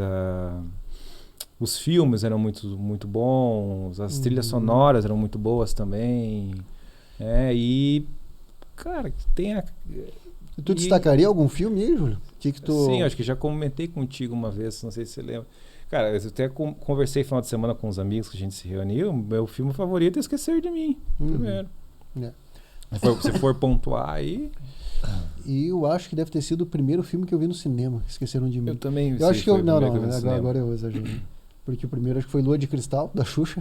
os filmes eram muito bons, as trilhas sonoras eram muito boas também. E, cara, tem a... Tu destacaria algum filme aí, Júlio? Sim, acho que já comentei contigo uma vez, não sei se você lembra. Cara, eu até conversei no final de semana com uns amigos que a gente se reuniu. Meu filme favorito é Esquecer de Mim, primeiro. Se for pontuar aí... E eu acho que deve ter sido o primeiro filme que eu vi no cinema, Esqueceram de Mim. Eu também. Eu acho que agora eu exagerei. Porque o primeiro acho que foi Lua de Cristal, da Xuxa.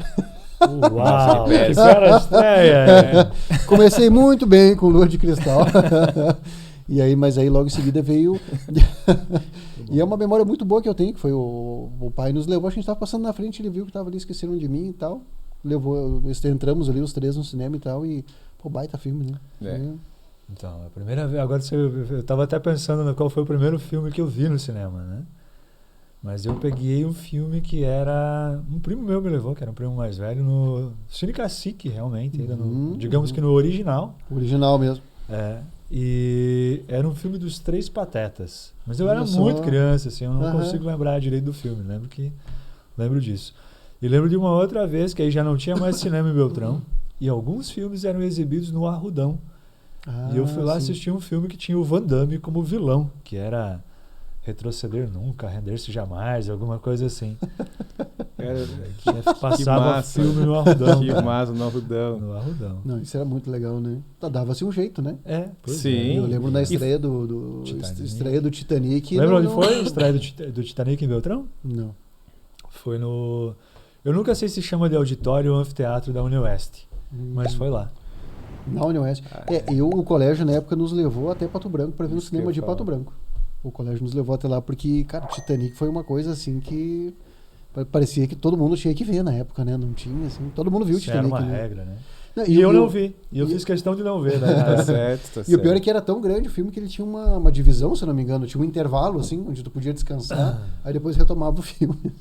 Uau, que cara estreia! Comecei muito bem com Lua de Cristal. Mas aí logo em seguida veio... E é uma memória muito boa que eu tenho, que foi o pai nos levou, a gente estava passando na frente, ele viu que estava ali Esqueceram de Mim e tal. Entramos ali os 3 no cinema e tal, e baita filme, né? Então, a primeira vez, agora eu estava até pensando no qual foi o primeiro filme que eu vi no cinema, né? Mas eu peguei um filme que era... Um primo meu me levou, que era um primo mais velho, no Cine Cacique, realmente. Digamos que no original. Original mesmo. E era um filme dos 3 Patetas. Mas eu era muito criança, assim, eu não consigo lembrar direito do filme. Lembro disso. E lembro de uma outra vez, que aí já não tinha mais cinema em Beltrão, e alguns filmes eram exibidos no Arrudão. E eu fui lá assistir um filme que tinha o Van Damme como vilão, que era Retroceder Nunca, Render-se Jamais, alguma coisa assim. Passava filme no Arrudão. Que massa, no Arrudão. No Arrudão. Não, isso era muito legal, né? Dava-se um jeito, né? Sim. Eu lembro na estreia do Titanic. Lembra onde foi a estreia do Titanic em Beltrão? Não. Foi no... Eu nunca sei se chama de auditório ou anfiteatro da Unioeste, mas foi lá. Na Unioeste. O colégio na época nos levou até Pato Branco para ver no cinema de Pato Branco. O colégio nos levou até lá porque, cara, Titanic foi uma coisa assim que parecia que todo mundo tinha que ver na época, né? Não tinha, assim, todo mundo viu o Titanic. Era uma regra, né? Não, e eu não vi. E eu fiz questão de não ver, né? Tá certo. E o pior é que era tão grande o filme que ele tinha uma divisão, se eu não me engano. Tinha um intervalo, assim, onde tu podia descansar. Aí depois retomava o filme.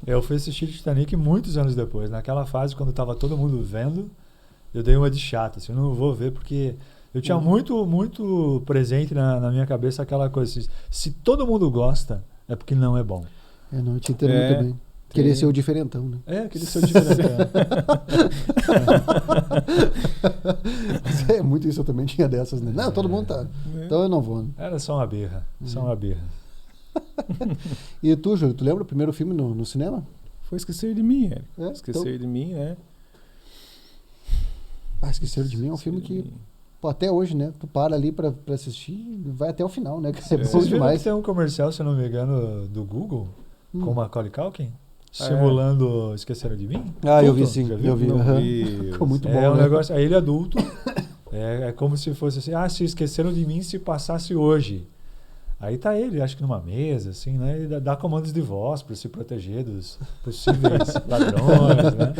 Eu fui assistir Titanic muitos anos depois. Naquela fase, quando tava todo mundo vendo, eu dei uma de chato. Assim, eu não vou ver porque... Eu tinha muito presente na minha cabeça aquela coisa assim, se todo mundo gosta, é porque não é bom. Não, eu te entendo muito bem. Queria ser o diferentão, né? Queria ser o diferentão. É muito isso, eu também tinha dessas, né? Não, todo mundo tá. Então eu não vou. Né? Era só uma birra. Só uma birra. E tu, Júlio, tu lembra o primeiro filme no cinema? Foi Esquecer de Mim, Esquecer de Mim, né? Esquecer de Mim é um filme que... até hoje, né? Tu para ali pra assistir e vai até o final, né? É bom demais. Tem um comercial, se eu não me engano, do Google, com o Macaulay Culkin? simulando Esqueceram de Mim. Ah, eu vi Culto, sim, já viu? eu vi. Não aham. vi. Ficou muito bom, É um né? negócio, aí ele adulto, é como se fosse assim, se esqueceram de mim se passasse hoje. Aí tá ele, acho que numa mesa, assim, né? E dá comandos de voz para se proteger dos possíveis ladrões, né?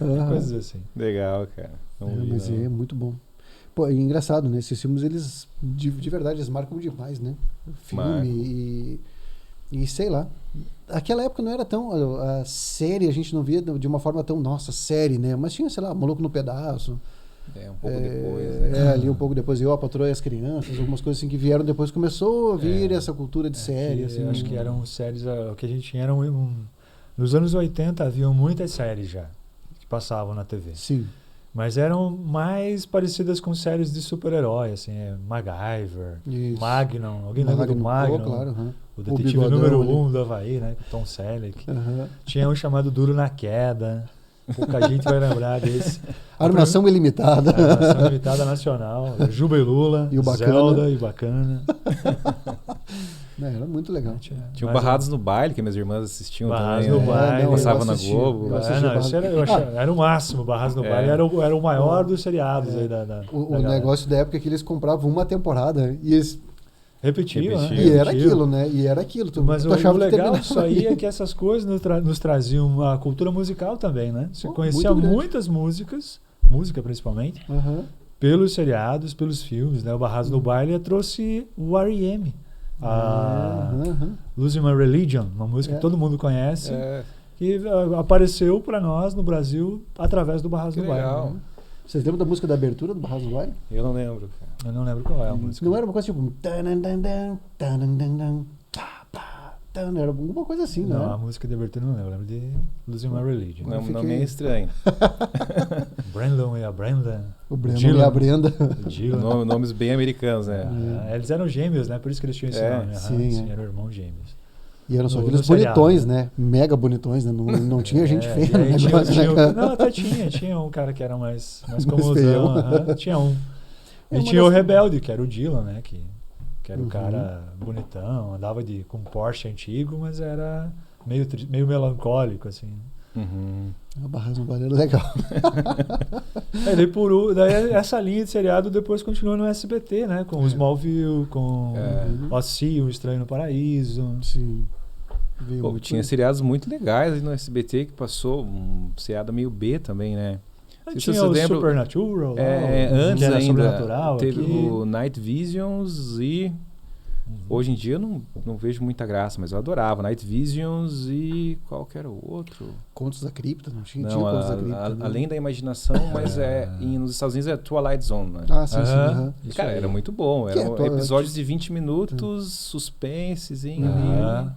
Aham. Coisas assim. Legal, cara. Não vi, Mas não. é muito bom. Pô, e engraçado, né? Esses filmes, eles, de verdade, eles marcam demais, né? O filme Marcam. e sei lá. Aquela época não era tão... A série a gente não via de uma forma tão, nossa, série, né? Mas tinha, sei lá, Maluco no Pedaço. Um pouco depois, né? Ali um pouco depois, A Patroa e as Crianças, algumas coisas assim que vieram depois, começou a vir essa cultura de série. Que Assim, eu acho que eram séries, o que a gente tinha nos anos 80 haviam muitas séries já que passavam na TV. Sim. Mas eram mais parecidas com séries de super-herói, assim, MacGyver, Isso. Magnum. Alguém lembra do Magnum? Pô, claro, aham. O detetive bigodão número ali. 1 do Havaí, né? Tom Selleck. Aham. Tinha um chamado Duro na Queda. Pouca gente vai lembrar desse. Armação ilimitada. Armação Limitada Nacional. Juba e Lula. E o Bacana. Zelda e Bacana. Era muito legal. Tinha o Mas Barrados no Baile, que minhas irmãs assistiam Barrados também. no Baile. Passava eu na assisti, Globo. eu assisti Não, esse era o máximo. Barrados no Baile era o maior dos seriados aí da O galera. negócio da época é que eles compravam uma temporada e eles Repetiu, né? Repetiu. E era Repetiu. aquilo, né? E era aquilo. Mas tu o achava que legal terminava disso aí ali. é que essas coisas nos traziam uma cultura musical também, né? Você Pô, conhecia muito grande. muitas músicas, música principalmente, Aham. pelos seriados, pelos filmes, né? O Barrados no Baile trouxe o R.E.M., a Aham. Losing My Religion, uma música É. que todo mundo conhece, É, que apareceu para nós no Brasil através do Barrados que no Baile. legal. Né? Vocês lembram da música da abertura do Barrados do Baile? Eu não lembro, cara. Eu não lembro qual é a música. Não era uma coisa tipo... tanandandan, tanandandan, pá, pá, tan, era alguma coisa assim, Não, a né? música de abertura eu não lembro. Eu lembro de Losing My Religion. Não, fiquei- não me é estranho. Brandon e a Brenda. O Breno Dylan. e a Brenda. O Dylan. Nomes bem americanos, né? Eles eram gêmeos, né? Por isso que eles tinham esse É, nome. Aham, sim, é. eram irmãos gêmeos. E eram só No aqueles seriado, bonitões, né? Mega bonitões, né? Não tinha gente feia e no aí negócio, né, cara? Não, até tinha um cara que era mais Mais comosão. feião. Aham, tinha um. É E uma tinha das- o Rebelde, que era o Dylan, né? Que era o Uhum. cara bonitão, andava com um Porsche antigo, mas era meio melancólico, assim. Uhum. A Barrados no Baile era legal. Daí essa linha de seriado depois continuou no SBT, né? Com o Smallville, com O.C., O Estranho no Paraíso. Sim. Veio Pô, muito tinha bem. seriados muito legais aí no SBT que passou um seriado meio B também, né? Aí Se tinha você o lembra- Supernatural, lá, Antes que era ainda sobrenatural teve aqui. o Night Visions e hoje em dia eu não vejo muita graça, mas eu adorava Night Visions e qual que era o outro? Contos da Cripta, não tinha? Tinha Não, Contos da Cripta. né? além da imaginação, mas nos Estados Unidos é Twilight Zone, né? Ah, sim, sim. Aham. aham. Isso Cara, aí. era muito bom. Que é Eram Twilight? episódios de 20 minutos, suspensezinho Ah, ali. verdade.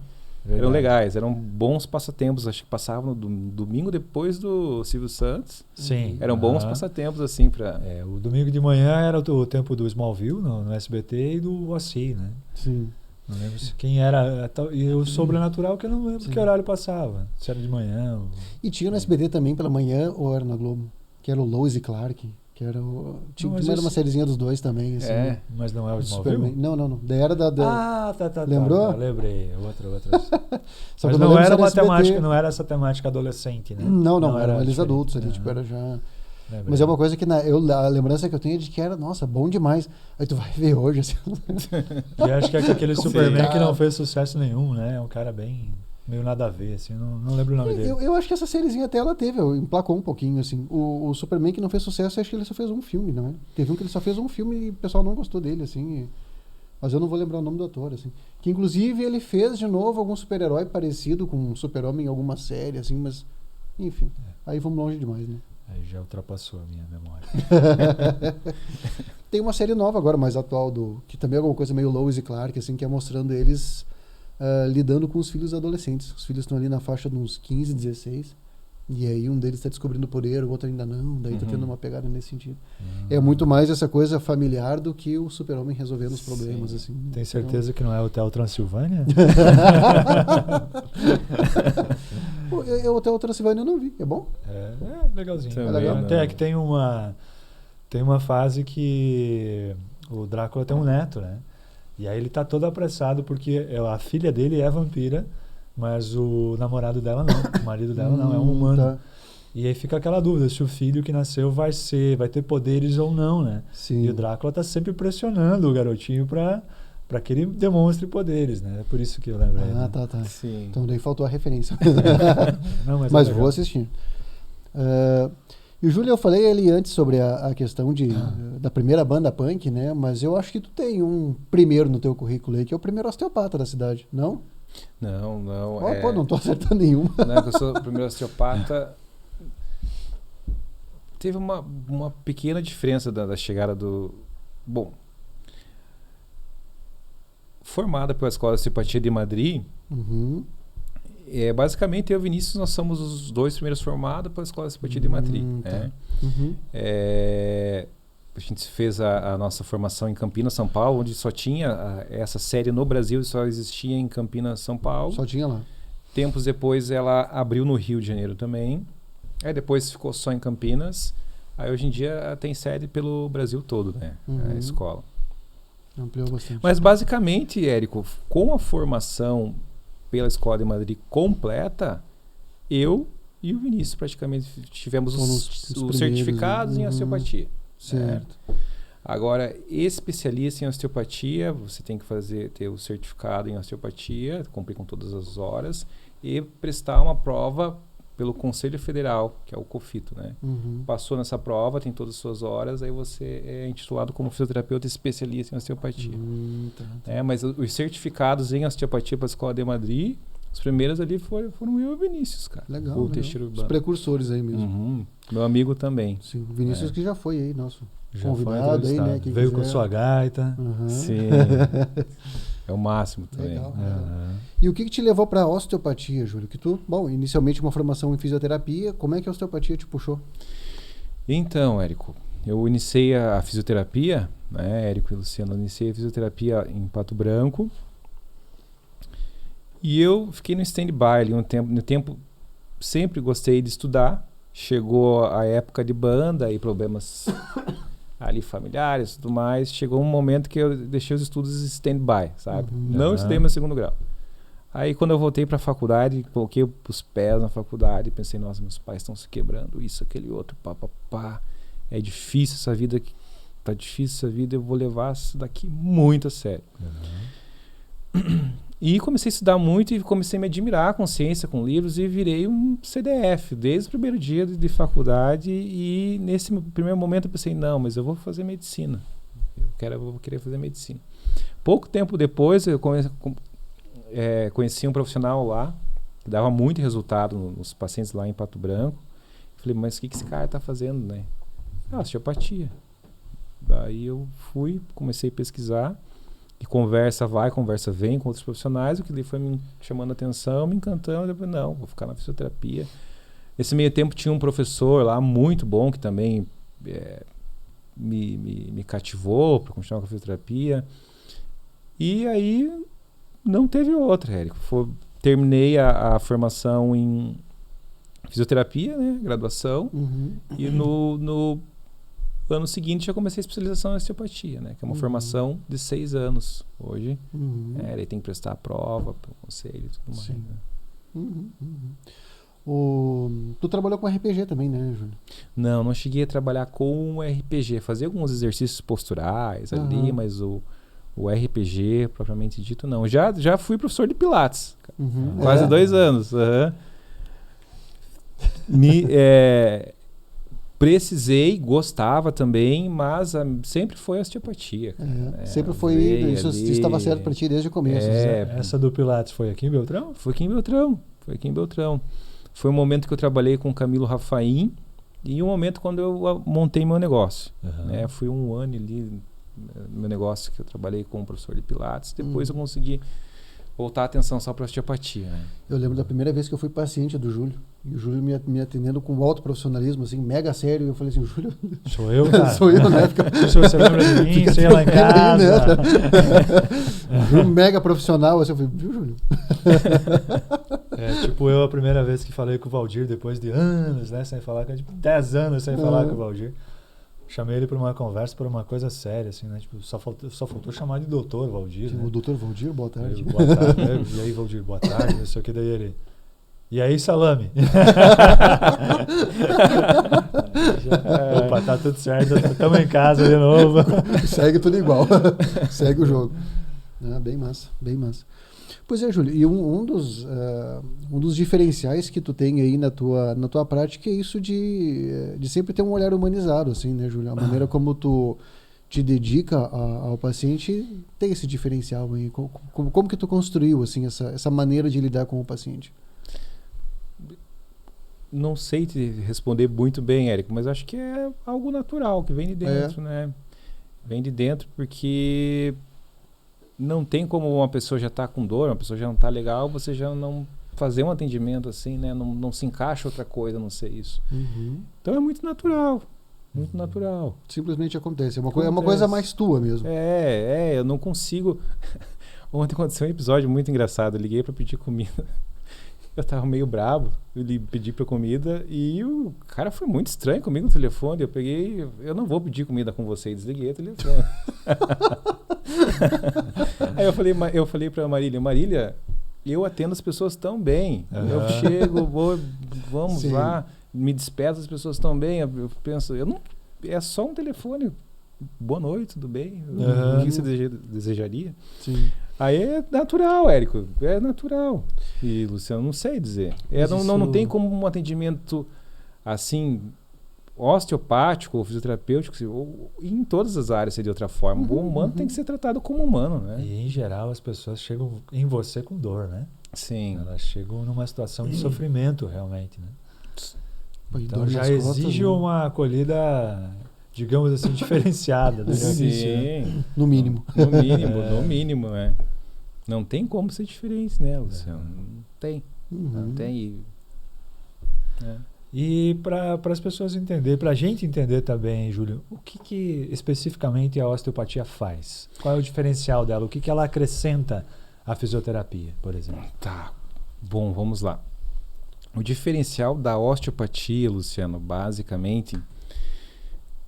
Eram legais, eram bons passatempos. Acho que passavam no domingo depois do Silvio Santos. Sim. Eram bons Aham. passatempos, assim, pra... O domingo de manhã era o tempo do Smallville no SBT e do O.C., né? Sim. Não lembro quem era. E o Sobrenatural, que eu não lembro Sim. que horário passava. Se era de manhã. E tinha no SBT também pela manhã ou era na Globo? Que era o Lois e Clark. Que era o. Tinha Não, mas era uma esse- sériezinha dos dois também, assim. É. Mas não é o Do Smallville? Superman. Não. Daí era da. Tá. Lembrou? Lembrei. Outra. Só Mas que eu não lembro se era uma SBT. temática, não era essa temática adolescente, né? Não, eram eles diferente. adultos ali, Aham. tipo, era já. Lembrei. Mas é uma coisa que a lembrança que eu tenho é de que era, nossa, bom demais. Aí tu vai ver hoje, assim. E acho que é aquele Superman que Cara. não fez sucesso nenhum, né? É um cara bem meio nada a ver, assim. Não lembro o nome dele. Eu acho que essa sériezinha até ela teve, emplacou um pouquinho, assim. O Superman que não fez sucesso, acho que ele só fez um filme, não é? Teve um que ele só fez um filme e o pessoal não gostou dele, assim. Mas eu não vou lembrar o nome do ator, assim. Que inclusive ele fez de novo algum super-herói parecido com um super-homem em alguma série, assim, mas. Enfim. Aí vamos longe demais, né? Aí já ultrapassou a minha memória. Tem uma série nova agora, mais atual, que também é alguma coisa meio Lois e Clark, assim, que é mostrando eles lidando com os filhos adolescentes. Os filhos estão ali na faixa de uns 15, 16. E aí um deles está descobrindo o poder, o outro ainda não. Daí tá tendo uma pegada nesse sentido. É muito mais essa coisa familiar do que o super-homem resolvendo os problemas, assim. Tem certeza que não é Hotel Transilvânia? Pô, eu até o Transilvânia eu não vi. É bom? É legalzinho. Também É legal. não. Até que tem uma fase que o Drácula tem um neto, né? E aí ele tá todo apressado porque a filha dele é vampira mas o namorado dela não, o marido dela não, é um humano. Tá. E aí fica aquela dúvida se o filho que nasceu vai ter poderes ou não, né? Sim. E o Drácula tá sempre pressionando o garotinho para que ele demonstre poderes, né? É por isso que eu lembrei. Né? Tá. Sim. Então daí faltou a referência. Não, Mas é vou legal. assistir. E o Júlio, eu falei ali antes sobre a questão da primeira banda punk, né? Mas eu acho que tu tem um primeiro no teu currículo aí, que é o primeiro osteopata da cidade, não? Não. Pô, não tô acertando nenhuma. Não é que eu sou o primeiro osteopata. Teve uma pequena diferença da chegada do... Bom, formada pela Escola de Osteopatia de Madrid, Uhum. basicamente eu e o Vinícius, nós somos os dois primeiros formados pela Escola de Osteopatia de Madrid. Tá. Né? Uhum. A gente fez a nossa formação em Campinas, São Paulo, onde só tinha essa série no Brasil, só existia em Campinas, São Paulo. Só tinha lá. Tempos depois ela abriu no Rio de Janeiro também. Aí depois ficou só em Campinas. Aí hoje em dia tem sede pelo Brasil todo, né? A escola. Ampliou bastante. Mas basicamente, Érico, com a formação pela Escola de Madrid completa, eu e o Vinícius praticamente tivemos os certificados em osteopatia. Certo. Agora, especialista em osteopatia, você tem que ter o certificado em osteopatia, cumprir com todas as horas e prestar uma prova pelo Conselho Federal, que é o COFITO, né? Uhum. Passou nessa prova, tem todas as suas horas, aí você é intitulado como fisioterapeuta especialista em osteopatia. Tá. Mas os certificados em osteopatia para a Escola de Madrid, os primeiros ali foram eu e o Vinícius, cara. Legal. O Teixeira Os Urbano. precursores aí mesmo. Uhum. Meu amigo também. Sim, o Vinícius que já foi aí, nosso Já convidado foi aí, né? entrevistado. Veio com quiser. sua gaita. Uhum. Sim. É o máximo também. Legal. Aham. E o que te levou para a osteopatia, Júlio? Que tu, inicialmente uma formação em fisioterapia, como é que a osteopatia te puxou? Então, Érico, eu iniciei a fisioterapia, né, Érico e Luciano, eu iniciei a fisioterapia em Pato Branco e eu fiquei no stand-by ali um tempo. No tempo, sempre gostei de estudar, chegou a época de banda e problemas ali familiares e tudo mais, chegou um momento que eu deixei os estudos stand-by, sabe? Não estudei meu segundo grau. Aí quando eu voltei para a faculdade, coloquei os pés na faculdade e pensei, nossa, meus pais estão se quebrando, isso, aquele outro, pá. É difícil essa vida, tá difícil essa vida, eu vou levar isso daqui muito a sério. E comecei a estudar muito e comecei a me admirar com ciência, com livros e virei um CDF desde o primeiro dia de faculdade e nesse primeiro momento eu pensei, não, mas eu vou fazer medicina. Eu vou querer fazer medicina. Pouco tempo depois eu conheci um profissional lá que dava muito resultado nos pacientes lá em Pato Branco. Falei, mas o que esse cara está fazendo, né? Osteopatia. Daí eu comecei a pesquisar e conversa vai, conversa vem com outros profissionais, o que ali foi me chamando a atenção, me encantando, eu falei, não, vou ficar na fisioterapia. Nesse meio tempo tinha um professor lá muito bom que também me cativou para continuar com a fisioterapia. E aí não teve outra, Érico. Terminei a formação em fisioterapia, né, graduação, e no ano seguinte já comecei a especialização em osteopatia, né, que é uma formação de 6 anos hoje. Aí tem que prestar a prova para o conselho e tudo mais. Né? Tu trabalhou com RPG também, né, Júlio? Não cheguei a trabalhar com RPG, fazia alguns exercícios posturais ali, mas o RPG propriamente dito não. Já fui professor de Pilates, quase 2 anos. Precisei, gostava também, mas sempre foi osteopatia. Sempre foi, isso estava certo para ti desde o começo. Essa do Pilates foi aqui em Beltrão? Foi aqui em Beltrão. Foi um momento que eu trabalhei com o Camilo Rafaim e um momento quando eu montei meu negócio. Foi 1 ano ali no meu negócio que eu trabalhei com o professor de Pilates. Depois eu consegui voltar a atenção só para osteopatia. Né? Eu lembro da primeira vez que eu fui paciente do Júlio. E o Júlio me atendendo com alto profissionalismo, assim, mega sério. E eu falei assim, Júlio... Sou eu, cara. Sou eu, né? Se você lembra de mim, você ia lá em casa. Júlio mega profissional. Assim, eu falei, viu, Júlio? Tipo eu a primeira vez que falei com o Valdir, depois de anos, né? Sem falar, tipo 10 anos sem falar com o Valdir. chamei ele para uma conversa, para uma coisa séria, assim, né? Tipo, só faltou chamar de doutor Valdir, né? O doutor Valdir, boa tarde. Boa tarde, né? E aí, Valdir, boa tarde, não sei o que, daí ele... E aí, salame? Opa, tá tudo certo, estamos em casa de novo. Segue tudo igual, segue o jogo. Bem massa, bem massa. Pois é, Júlio, e um dos diferenciais que tu tem aí na tua prática é isso de sempre ter um olhar humanizado, assim, né, Júlio? A maneira como tu te dedica ao paciente tem esse diferencial aí. Como que tu construiu, assim, essa maneira de lidar com o paciente? Não sei te responder muito bem, Érico, mas acho que é algo natural, que vem de dentro, né? Vem de dentro porque não tem como uma pessoa já tá com dor, uma pessoa já não tá legal, você já não fazer um atendimento assim, né? Não se encaixa outra coisa, não sei isso. Uhum. Então é muito natural, muito natural. Simplesmente acontece, é uma coisa mais tua mesmo. Eu não consigo... Ontem aconteceu um episódio muito engraçado, eu liguei para pedir comida. Eu tava meio bravo, eu lhe pedi pra comida e o cara foi muito estranho comigo no telefone. Eu não vou pedir comida com você, e desliguei o telefone. Aí eu falei pra Marília, eu atendo as pessoas tão bem. Eu chego, vamos Sim. lá, me despeço, as pessoas tão bem. Eu penso, é só um telefone. Boa noite, tudo bem? O que você desejaria? Sim. Aí é natural, Érico, é natural. E, Luciano, não sei dizer. Não tem como um atendimento assim, osteopático ou fisioterapêutico, ou em todas as áreas ser de outra forma. O humano tem que ser tratado como humano, né? E, em geral, as pessoas chegam em você com dor, né? Sim. Elas chegam numa situação de sofrimento, realmente, né? Então Dor já nas costas, exige né? uma acolhida, digamos assim, diferenciada. Né? Sim. No mínimo. No mínimo, né? Não tem como ser diferente, né, Luciano? Não tem. Não tem. E para as pessoas entenderem, para a gente entender também, Júlio, o que especificamente a osteopatia faz? Qual é o diferencial dela? O que ela acrescenta à fisioterapia, por exemplo? Tá. Bom, vamos lá. O diferencial da osteopatia, Luciano, basicamente,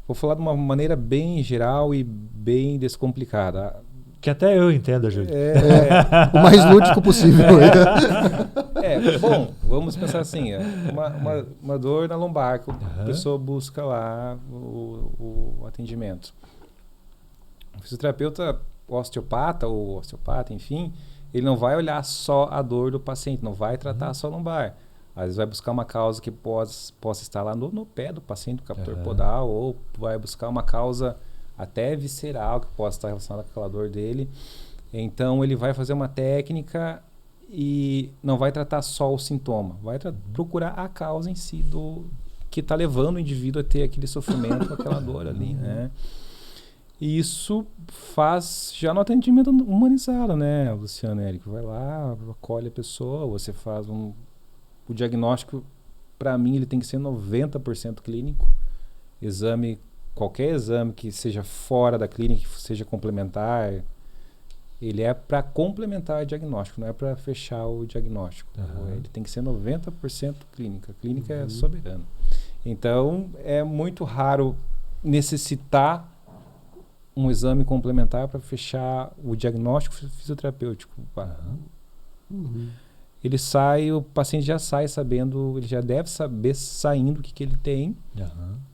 vou falar de uma maneira bem geral e bem descomplicada. Que até eu entendo, Júlio. O mais lúdico possível. Bom, vamos pensar assim, uma dor na lombar, que a pessoa busca lá o atendimento. O fisioterapeuta, o osteopata, enfim, ele não vai olhar só a dor do paciente, não vai tratar só a lombar. Às vezes vai buscar uma causa que possa estar lá no pé do paciente, do captor podal, ou vai buscar uma causa até visceral que possa estar relacionada com aquela dor dele. Então ele vai fazer uma técnica e não vai tratar só o sintoma, vai procurar a causa em si que está levando o indivíduo a ter aquele sofrimento com aquela dor ali, né? E isso faz já no atendimento humanizado, né, Luciano, Érico? Vai lá, acolhe a pessoa, você faz o diagnóstico, para mim, ele tem que ser 90% clínico. Qualquer exame que seja fora da clínica, que seja complementar, ele é para complementar o diagnóstico, não é para fechar o diagnóstico. Ele tem que ser 90% clínica. A clínica é soberana. Então, é muito raro necessitar um exame complementar para fechar o diagnóstico fisioterapêutico. Ele sai, o paciente já sai sabendo, ele já deve saber saindo o que ele tem,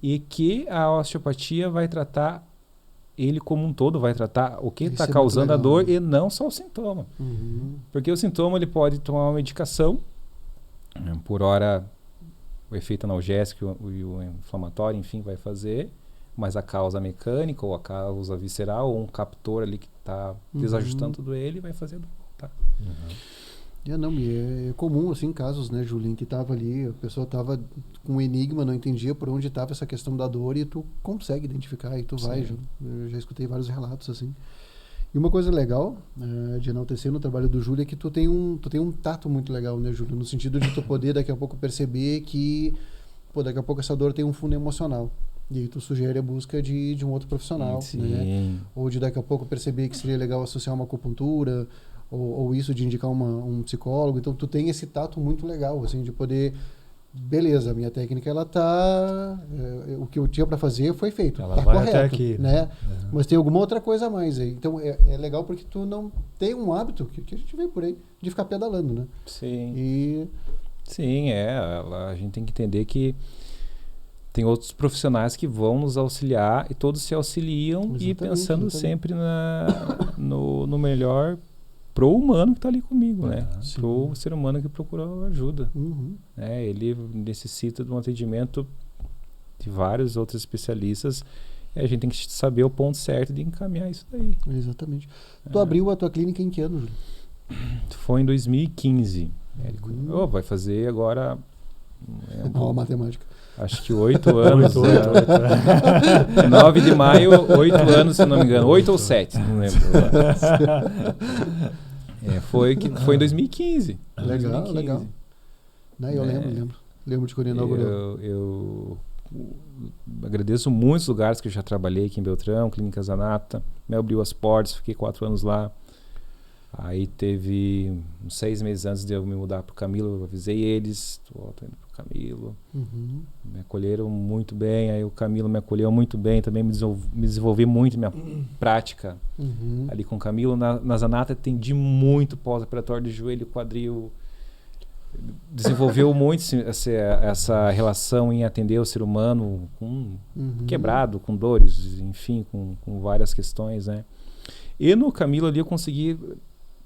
e que a osteopatia vai tratar ele como um todo, vai tratar o que está causando a dor e não só o sintoma. Porque o sintoma ele pode tomar uma medicação, por hora o efeito analgésico e o inflamatório, enfim, vai fazer, mas a causa mecânica ou a causa visceral ou um captor ali que está desajustando tudo ele vai fazer voltar. É comum, assim, casos, né, Julinho, que tava ali, a pessoa tava com um enigma, não entendia por onde estava essa questão da dor e tu consegue identificar e tu vai. Eu já escutei vários relatos, assim. E uma coisa legal de enaltecer no trabalho do Júlio é que tu tem um tato muito legal, né, Júlio? No sentido de tu poder daqui a pouco perceber que, daqui a pouco essa dor tem um fundo emocional. E aí tu sugere a busca de um outro profissional, né? Ou de daqui a pouco perceber que seria legal associar uma acupuntura, ou isso de indicar um psicólogo. Então tu tem esse tato muito legal, assim, de poder beleza, a minha técnica, ela tá... o que eu tinha para fazer foi feito. Ela tá vai correto, até aqui, né? Mas tem alguma outra coisa a mais aí. Então, é legal porque tu não tem um hábito, que a gente vê por aí, de ficar pedalando, né? Sim. Sim, a gente tem que entender que tem outros profissionais que vão nos auxiliar e todos se auxiliam e pensando sempre no melhor pro humano que está ali comigo, né? Pro ser humano que procurou ajuda. Ele necessita de um atendimento de vários outros especialistas e a gente tem que saber o ponto certo de encaminhar isso daí. Exatamente. Tu abriu a tua clínica em que ano, Júlio? Foi em 2015. Vai fazer agora... Boa matemática. Acho que 8 anos. 9 de maio, 8 anos, se não me engano. 8 ou 7, não lembro. Foi em 2015. Legal. Não, eu lembro. Lembro de quando inaugurou. Eu agradeço muitos lugares que eu já trabalhei aqui em Beltrão, Clínica Zanata. Me abriu as portas, fiquei 4 anos lá. Aí teve uns 6 meses antes de eu me mudar para o Camilo, eu avisei eles, tô indo para o Camilo. Me acolheram muito bem, aí o Camilo me acolheu muito bem, também me desenvolvi muito minha prática ali com o Camilo. Na Zanata atendi muito pós-operatório de joelho, quadril, desenvolveu muito essa relação em atender o ser humano quebrado, com dores, enfim, com várias questões, né? E no Camilo ali eu consegui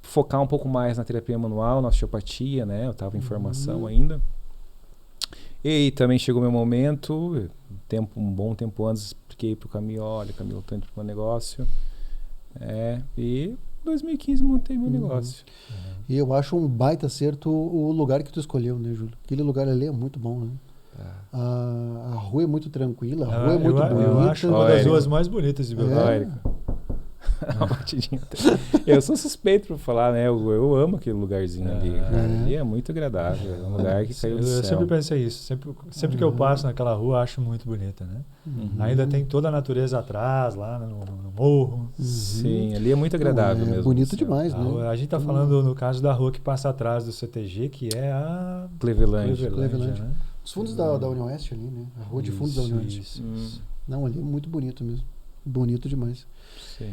focar um pouco mais na terapia manual, na osteopatia, né? Eu estava em formação ainda. E também chegou meu momento, um bom tempo antes, expliquei para o Camilo, olha, Camilo, eu estou indo para o meu negócio. E em 2015 montei meu negócio. E eu acho um baita acerto o lugar que tu escolheu, né, Júlio? Aquele lugar ali é muito bom, né? A rua é muito tranquila, a rua é muito bonita. Eu acho uma das ruas mais bonitas de Beltrão. Uma batidinha. Eu sou suspeito por falar, né? Eu amo aquele lugarzinho ali. Ali é muito agradável. É um lugar que caiu do céu. Eu sempre pensei isso. Sempre que eu passo naquela rua, acho muito bonita, né? Ainda tem toda a natureza atrás, lá no morro. Sim, ali é muito agradável mesmo. É bonito demais, né? A gente está falando no caso da rua que passa atrás do CTG, que é a Cleveland. Né? Os fundos da União Oeste ali, né? A rua de fundos da União Oeste. Não, ali é muito bonito mesmo. Bonito demais. Sim.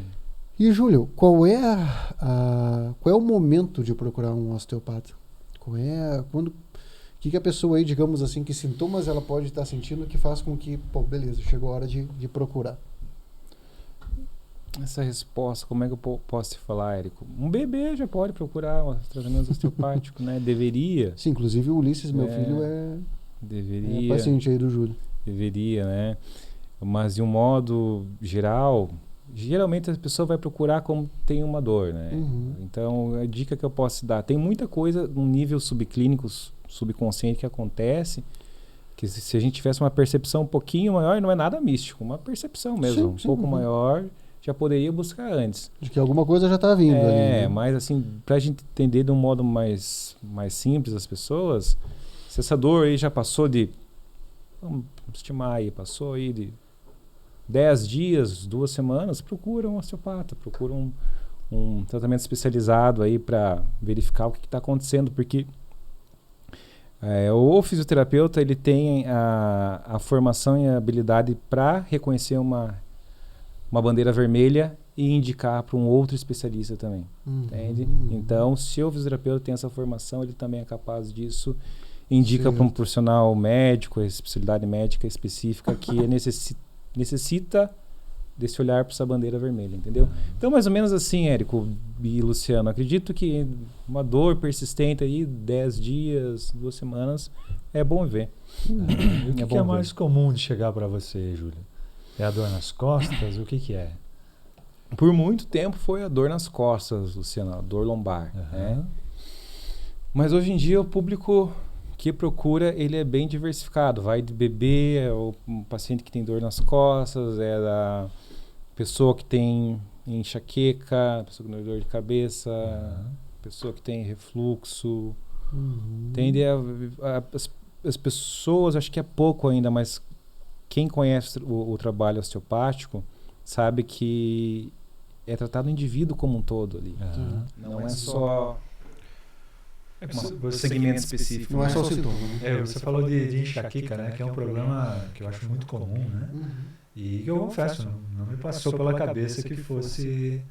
E, Júlio, qual é o momento de procurar um osteopata? O que a pessoa aí, digamos assim, que sintomas ela pode estar sentindo que faz com que, beleza, chegou a hora de procurar? Essa resposta, como é que eu posso te falar, Érico? Um bebê já pode procurar um tratamento osteopático, né? Deveria. Sim, inclusive o Ulisses, meu filho, é paciente aí do Júlio. Deveria, né? Mas de um modo geral... Geralmente a pessoa vai procurar como tem uma dor, né? Então, a dica que eu posso dar, tem muita coisa no nível subclínico, subconsciente que acontece, que se a gente tivesse uma percepção um pouquinho maior, não é nada místico, uma percepção mesmo, pouco maior, já poderia buscar antes. De que alguma coisa já está vindo ali. Né? Mas assim, para a gente entender de um modo mais simples as pessoas, se essa dor aí já passou vamos estimar aí, passou aí de 10 dias, 2 semanas, procura um osteopata, procura um tratamento especializado aí para verificar o que está acontecendo, porque o fisioterapeuta ele tem a formação e a habilidade para reconhecer uma bandeira vermelha e indicar para um outro especialista também, entende? Então, se o fisioterapeuta tem essa formação, ele também é capaz disso, indica para um profissional médico, a especialidade médica específica que necessita desse olhar para essa bandeira vermelha, entendeu? Então, mais ou menos assim, Érico e Luciano, acredito que uma dor persistente aí, 10 dias, 2 semanas, é bom ver. O que é mais comum de chegar para você, Júlio? É a dor nas costas? O que é? Por muito tempo foi a dor nas costas, Luciano, a dor lombar. Né? Mas hoje em dia o público que procura, ele é bem diversificado. Vai de bebê, é o paciente que tem dor nas costas, é da pessoa que tem enxaqueca, pessoa que tem dor de cabeça, pessoa que tem refluxo. Tende as pessoas, acho que é pouco ainda, mas quem conhece o trabalho osteopático sabe que é tratado o indivíduo como um todo ali. Não é só um segmento específico. Não é só o sintoma, né? Você falou de enxaqueca, né? Que é um problema que eu acho muito comum, né? E que eu confesso, não me passou pela cabeça que fosse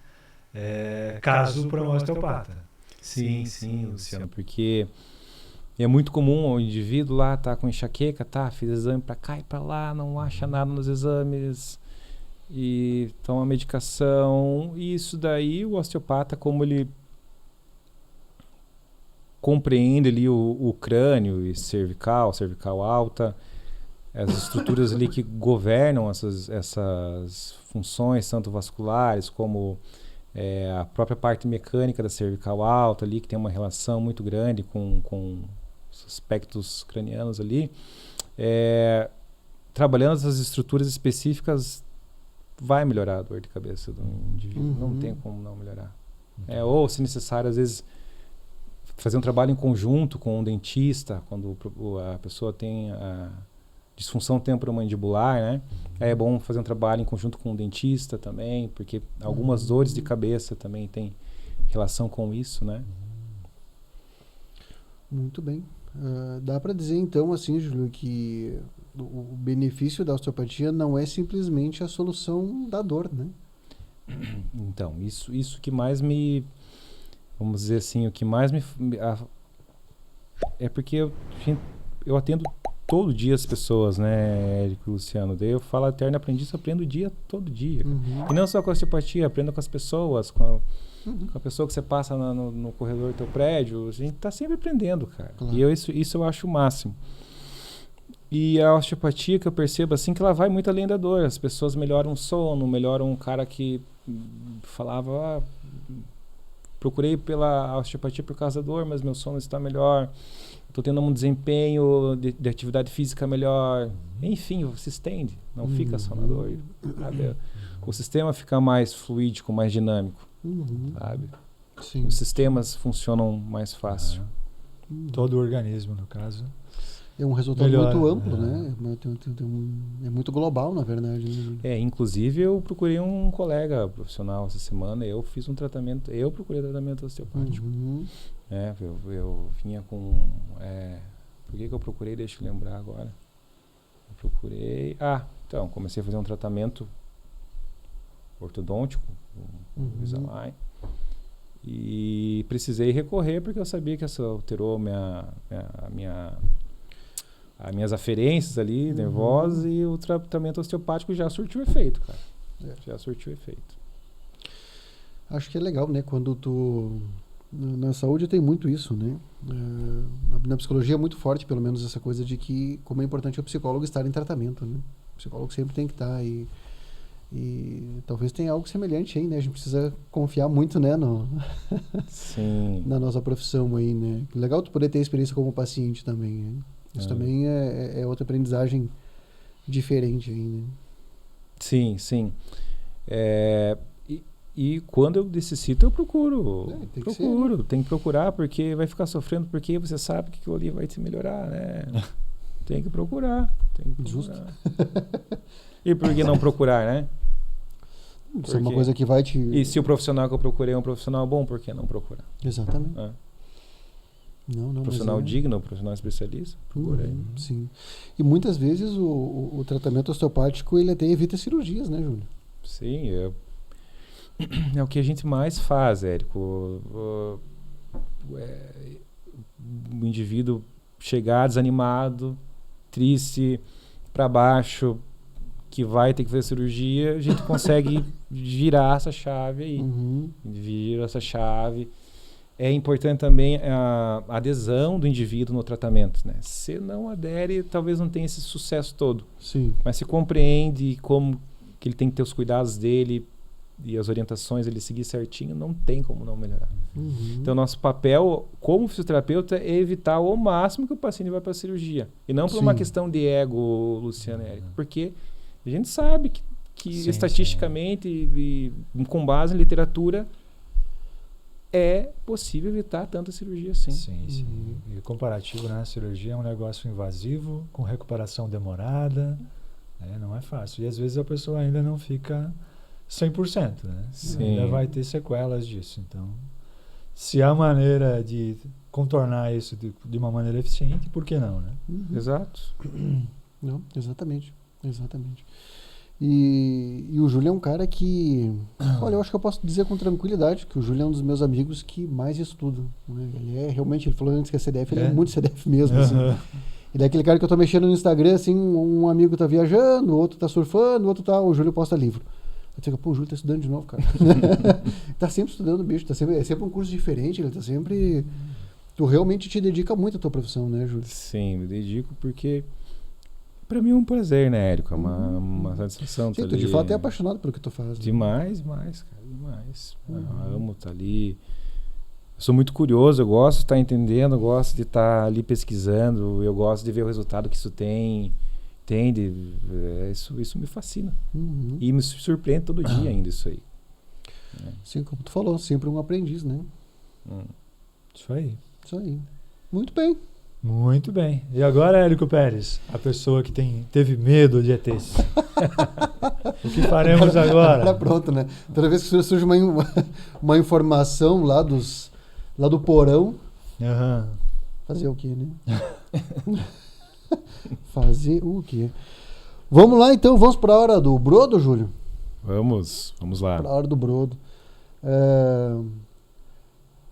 caso para um osteopata. Sim, Luciano, porque é muito comum o indivíduo lá tá com enxaqueca, fiz exame para cá e para lá, não acha nada nos exames e toma medicação. E isso daí o osteopata, como ele compreende ali o crânio e cervical alta, as estruturas ali que governam essas funções, tanto vasculares como a própria parte mecânica da cervical alta ali, que tem uma relação muito grande com os aspectos cranianos ali, trabalhando essas estruturas específicas, vai melhorar a dor de cabeça do indivíduo. Não tem como não melhorar. Ou, se necessário, às vezes, fazer um trabalho em conjunto com um dentista, quando a pessoa tem a disfunção temporomandibular, né? É bom fazer um trabalho em conjunto com um dentista também, porque algumas dores de cabeça também têm relação com isso, né? Muito bem. Dá para dizer, então, assim, Júlio, que o benefício da osteopatia não é simplesmente a solução da dor, né? Então, isso que mais me... Vamos dizer assim, o que mais me... é porque eu atendo todo dia as pessoas, né, Érico e Luciano? Daí eu falo eterno aprendiz, eu aprendo todo dia. E não só com a osteopatia, aprendo com as pessoas, com a pessoa que você passa no corredor do teu prédio. A gente tá sempre aprendendo, cara. Claro. E isso eu acho o máximo. E a osteopatia, que eu percebo assim, que ela vai muito além da dor. As pessoas melhoram o sono, melhoram um cara que falava... procurei pela osteopatia por causa da dor, mas meu sono está melhor. Estou tendo um desempenho de atividade física melhor. Enfim, você estende, não fica só na dor. Sabe? O sistema fica mais fluídico, mais dinâmico. Sabe? Sim. Os sistemas funcionam mais fácil. Todo o organismo, no caso. É um resultado muito amplo, né? É muito global, na verdade. Né? Inclusive eu procurei um colega profissional essa semana, eu procurei tratamento osteopático. Eu vinha com... por que eu procurei? Deixa eu lembrar agora. Eu procurei... então, comecei a fazer um tratamento ortodôntico, Invisalign, e precisei recorrer porque eu sabia que isso alterou as minhas aferências ali, nervosas, e o tratamento osteopático já surtiu efeito, cara. Já surtiu efeito. Acho que é legal, né? Quando tu... Na saúde tem muito isso, né? Na psicologia é muito forte, pelo menos, essa coisa de que, como é importante o psicólogo estar em tratamento, né? O psicólogo sempre tem que estar e talvez tenha algo semelhante aí, né? A gente precisa confiar muito, né? Sim. Na nossa profissão aí, né? Legal tu poder ter experiência como paciente também, né? Isso também é outra aprendizagem diferente aí, né? Sim. E quando eu necessito, eu procuro. Tem que procurar, porque vai ficar sofrendo, porque você sabe que aquilo ali vai te melhorar, né? Tem que procurar. Justo. E por que não procurar, né? Isso é uma coisa que vai te... E se o profissional que eu procurei é um profissional bom, por que não procurar? Exatamente. Profissional digno, profissional especialista, procurei. Sim. E muitas vezes o tratamento osteopático ele até evita cirurgias, né, Júlio? Sim, é o que a gente mais faz, Érico. O indivíduo chegar desanimado, triste, para baixo, que vai ter que fazer cirurgia, a gente consegue girar essa chave aí. Vira essa chave. É importante também a adesão do indivíduo no tratamento, né? Se não adere, talvez não tenha esse sucesso todo. Sim. Mas se compreende como que ele tem que ter os cuidados dele e as orientações, ele seguir certinho, não tem como não melhorar. Então, nosso papel como fisioterapeuta é evitar ao máximo que o paciente vá para a cirurgia. E não por uma questão de ego, Luciano e Érico. Porque a gente sabe que estatisticamente e com base em literatura é possível evitar tanta cirurgia, sim. Sim. E comparativo, né? A cirurgia é um negócio invasivo, com recuperação demorada, né? Não é fácil. E às vezes a pessoa ainda não fica 100%, né? Sim. Ainda vai ter sequelas disso. Então, se há maneira de contornar isso de uma maneira eficiente, por que não, né? Exato. Não, exatamente. E o Júlio é um cara que... Olha, eu acho que eu posso dizer com tranquilidade que o Júlio é um dos meus amigos que mais estuda. Né? Ele falou antes que é CDF, ele é muito CDF mesmo. Assim. Ele é aquele cara que eu tô mexendo no Instagram, assim, um amigo tá viajando, o outro tá surfando, o outro tá... O Júlio posta livro. Eu digo, pô, o Júlio tá estudando de novo, cara. Tá sempre estudando, bicho. É sempre um curso diferente, ele tá sempre... Tu realmente te dedica muito à tua profissão, né, Júlio? Sim, me dedico porque... Pra mim é um prazer, né, Érico? É uma satisfação. Sim, tu de fato é apaixonado pelo que tu faz. Né? Demais, cara, demais. Eu amo estar ali. Eu sou muito curioso, eu gosto de estar entendendo, eu gosto de estar ali pesquisando, eu gosto de ver o resultado que isso tem, entende? Isso me fascina. E me surpreende todo dia ainda isso aí. Sim, como tu falou, sempre um aprendiz, né? Isso aí. Muito bem. Muito bem. E agora, Érico Pérez, a pessoa que teve medo de ETs. O que faremos agora? Tá pronto, né? Toda vez que surge uma informação lá do porão, fazer o quê, né? Fazer o quê? Vamos lá, então. Vamos para a hora do brodo, Júlio? Vamos lá. Para a hora do brodo.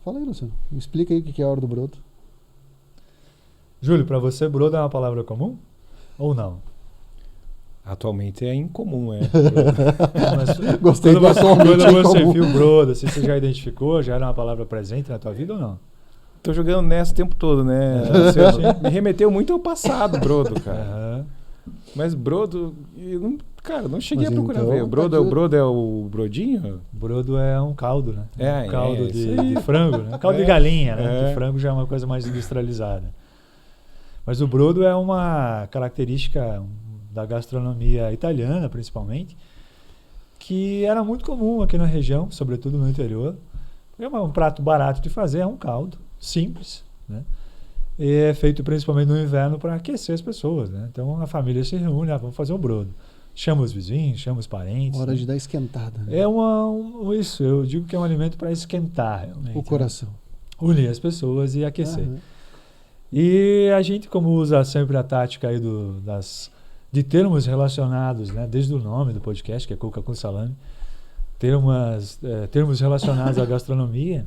Fala aí, Luciano. Me explica aí o que é a hora do brodo. Júlio, para você, brodo é uma palavra comum ou não? Atualmente é incomum, Gostei quando do você viu brodo, você já identificou? Já era uma palavra presente na tua vida ou não? Tô jogando nessa o tempo todo, né? Me remeteu muito ao passado, brodo, cara. Mas brodo, não cheguei a procurar ver. O brodo é o brodinho? Brodo é um caldo, né? Caldo de frango, né? Caldo de galinha, né? De frango já é uma coisa mais industrializada. Mas o brodo é uma característica da gastronomia italiana, principalmente, que era muito comum aqui na região, sobretudo no interior. É um prato barato de fazer, é um caldo simples, né? E é feito principalmente no inverno para aquecer as pessoas, né? Então a família se reúne, vamos fazer um brodo. Chama os vizinhos, chama os parentes. Hora né? de dar esquentada. Né? É isso, eu digo que é um alimento para esquentar realmente. O coração. Né? Unir as pessoas e aquecer. E a gente, como usa sempre a tática aí de termos relacionados, né, desde o nome do podcast, que é Cuca com Salame, termos relacionados à gastronomia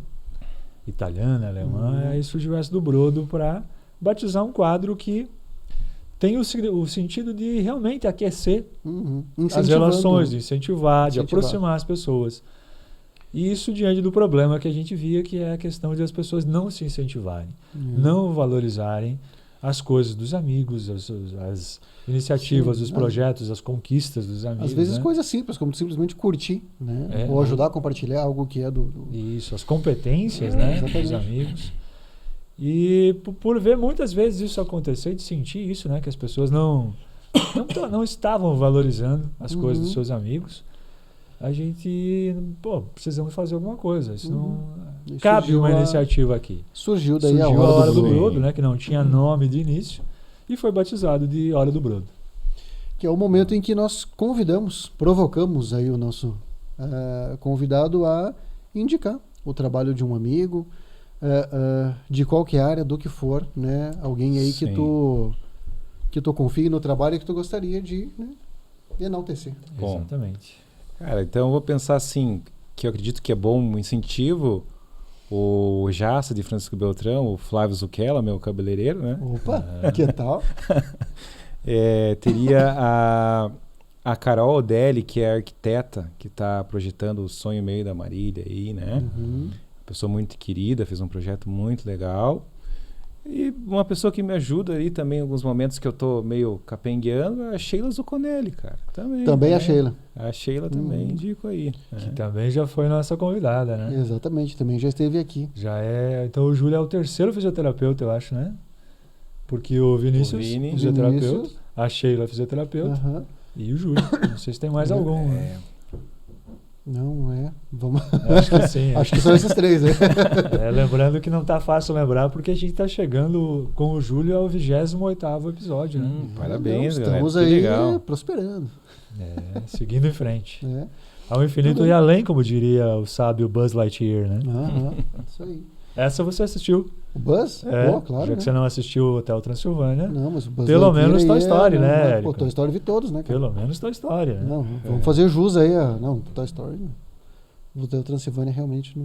italiana, alemã, aí surgiu essa do brodo para batizar um quadro que tem o sentido de realmente aquecer as relações, de incentivar, de aproximar as pessoas. E isso diante do problema que a gente via, que é a questão de as pessoas não se incentivarem, não valorizarem as coisas dos amigos, as iniciativas, os projetos, as conquistas dos amigos. Às vezes né? coisas simples, como simplesmente curtir, né? Ou ajudar a compartilhar algo que é do... Isso, as competências né? dos amigos. E por ver muitas vezes isso acontecer, de sentir isso, né? Que as pessoas não estavam valorizando as coisas dos seus amigos, a gente, precisamos fazer alguma coisa. Isso não cabe uma iniciativa aqui. Surgiu daí a hora do brodo, né? Que não tinha nome de início e foi batizado de Hora do Brodo. Que é o momento em que nós provocamos aí o nosso convidado a indicar o trabalho de um amigo, de qualquer área, do que for, né? Alguém aí que tu confie no trabalho e que tu gostaria de enaltecer. Bom, exatamente. Cara, então eu vou pensar assim, que eu acredito que é bom um incentivo, o Jaça de Francisco Beltrão, o Flávio Zucchello, meu cabeleireiro, né? Opa, que tal? Teria a Carol Odelli, que é arquiteta, que está projetando o Sonho Meio da Marília aí, né? Pessoa muito querida, fez um projeto muito legal. E uma pessoa que me ajuda aí também em alguns momentos que eu tô meio capengueando é a Sheila Zucconelli, cara. Também a Sheila. A Sheila também, indico aí. Que também já foi nossa convidada, né? Exatamente, também já esteve aqui. Então o Júlio é o terceiro fisioterapeuta, eu acho, né? Porque o Vinícius, fisioterapeuta, a Sheila, fisioterapeuta, e o Júlio. Não sei se tem mais algum. Né? Não é. Vamos. Acho que sim. Acho que são esses três, né? Lembrando que não tá fácil lembrar, porque a gente tá chegando com o Júlio ao 28º episódio, né? Parabéns, galera. Estamos aí prosperando. Seguindo em frente. Ao infinito e além, como diria o sábio Buzz Lightyear, né? Isso aí. Essa você assistiu. O Buzz? É, claro, já né? que você não assistiu o Hotel Transilvânia. Não, mas o Buzz Pelo Lightyear menos aí Toy Story, né, Pô, Érico? Toy Story vi todos, né, cara? Pelo menos Toy Story, né? Não, vamos fazer jus aí. Não, Toy Story... O Hotel Transilvânia realmente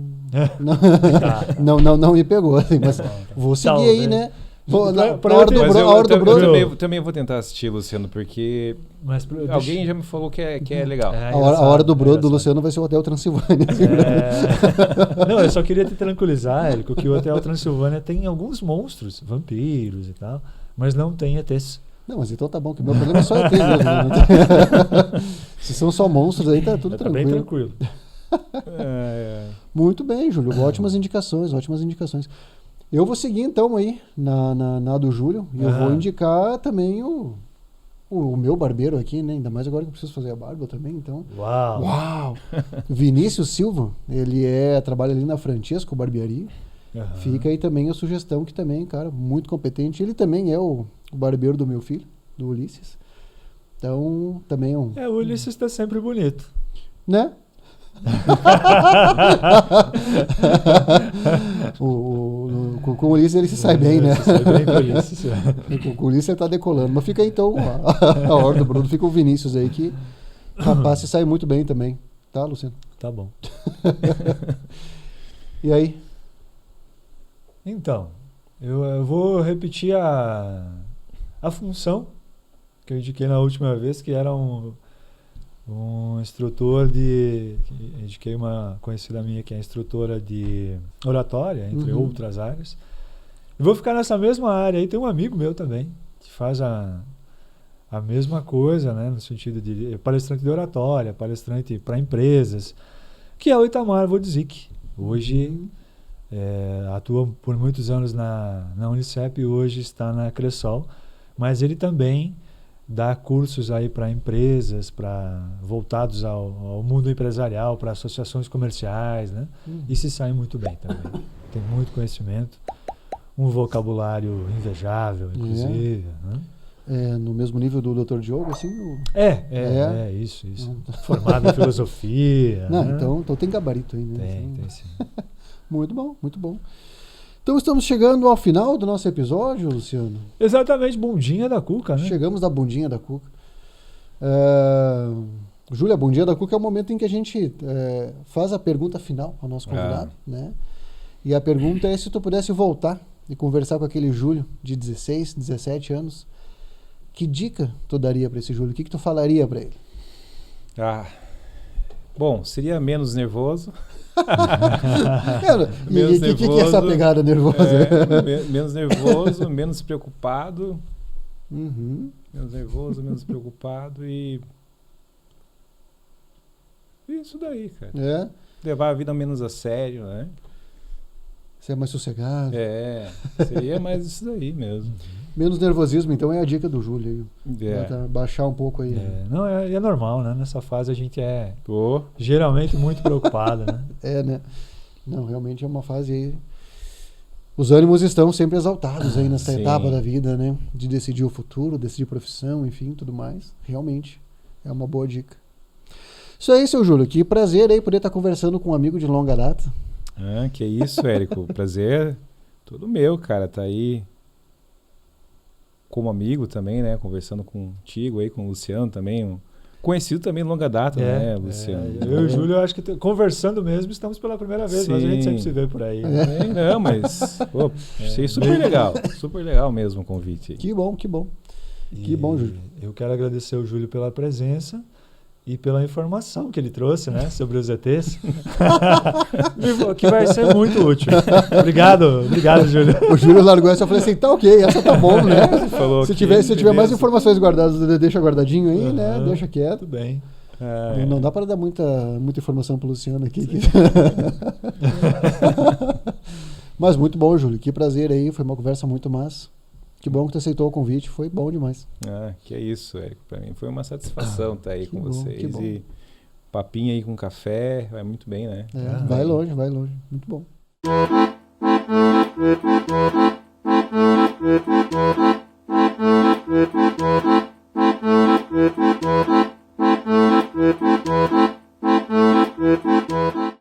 não me pegou, assim, mas vou seguir aí, né? A hora do Bruno. Eu também vou tentar assistir, Luciano, porque alguém já me falou que é legal. A hora do Bruno, do Luciano, vai ser o Hotel Transilvânia. Não, eu só queria te tranquilizar, Érico, que o Hotel Transilvânia tem alguns monstros, vampiros e tal, mas não tem ETs. Não, mas então tá bom, que o meu problema é só ET mesmo. Se são só monstros aí, tá tudo tranquilo. Tá bem tranquilo. Muito bem, Júlio. Ótimas indicações. Eu vou seguir então aí na do Júlio. E eu vou indicar também o meu barbeiro aqui, né? Ainda mais agora que eu preciso fazer a barba também, então. Uau! Vinícius Silva, ele trabalha ali na Francesco Barbearia. Fica aí também a sugestão, que também, cara, muito competente. Ele também é o barbeiro do meu filho, do Ulisses. Então, também o Ulisses está sempre bonito. Né? Com o Ulisses ele se sai bem, né? Se sai bem com o Ulisses. Com o Ulisses ele tá decolando. Mas fica aí, então a hora do Bruno, fica o Vinícius aí, que rapaz se sai muito bem também. Tá, Luciano? Tá bom. E aí? Então, eu vou repetir a função que eu indiquei na última vez, que era um instrutor indiquei uma conhecida minha que é instrutora de oratória, entre outras áreas. Eu vou ficar nessa mesma área aí. Tem um amigo meu também que faz a mesma coisa, né, no sentido de palestrante de oratória, palestrante para empresas, que é o Itamar Wodzik. Hoje atua por muitos anos na Unicep e hoje está na Cressol, mas ele também dá cursos aí para empresas, voltados ao mundo empresarial, para associações comerciais, né? E se sai muito bem também. Tem muito conhecimento, um vocabulário invejável, inclusive. Né? No mesmo nível do Dr. Diogo, assim? Isso. Formado em filosofia. Não, né? Então tem gabarito aí, né? Tem sim. Muito bom, muito bom. Então estamos chegando ao final do nosso episódio, Luciano. Exatamente, bundinha da Cuca, né? Chegamos da bundinha da Cuca. Júlia, a bundinha da Cuca é o momento em que a gente faz a pergunta final ao nosso convidado, né? E a pergunta é se tu pudesse voltar e conversar com aquele Júlio de 16, 17 anos, que dica tu daria para esse Júlio? O que tu falaria para ele? Bom, seria menos nervoso. O que é essa pegada nervosa? Menos nervoso, menos preocupado. Menos nervoso, menos preocupado e isso daí, cara. Levar a vida menos a sério, né? Ser mais sossegado. Seria mais isso daí mesmo. Menos nervosismo, então, é a dica do Júlio aí. Baixar um pouco aí. Não, é normal, né? Nessa fase a gente geralmente muito preocupado, né? Né? Não, realmente é uma fase aí. Os ânimos estão sempre exaltados aí nessa etapa da vida, né? De decidir o futuro, decidir profissão, enfim, tudo mais. Realmente é uma boa dica. Isso aí, seu Júlio. Que prazer aí poder estar conversando com um amigo de longa data. Que isso, Érico. Prazer todo meu, cara. Tá aí como amigo também, né? Conversando contigo aí, com o Luciano também. Conhecido também de longa data, né, Luciano? Eu e o Júlio, acho que conversando mesmo, estamos pela primeira vez, mas a gente sempre se vê por aí. Não, mas achei super legal mesmo o convite. Que bom. Que bom, Júlio. Eu quero agradecer ao Júlio pela presença e pela informação que ele trouxe, né, sobre os ETs, que vai ser muito útil. Obrigado, Júlio. O Júlio largou essa, eu falei assim, tá ok, essa tá bom, né? Se tiver mais informações guardadas, deixa guardadinho aí, né? Deixa quieto. Tudo bem. Não dá para dar muita informação pro Luciano aqui. Mas muito bom, Júlio. Que prazer aí, foi uma conversa muito massa. Que bom que tu aceitou o convite, foi bom demais. Que é isso, Érico. Para mim foi uma satisfação estar aí com vocês. E papinho aí com café, vai muito bem, né? Vai longe. Muito bom.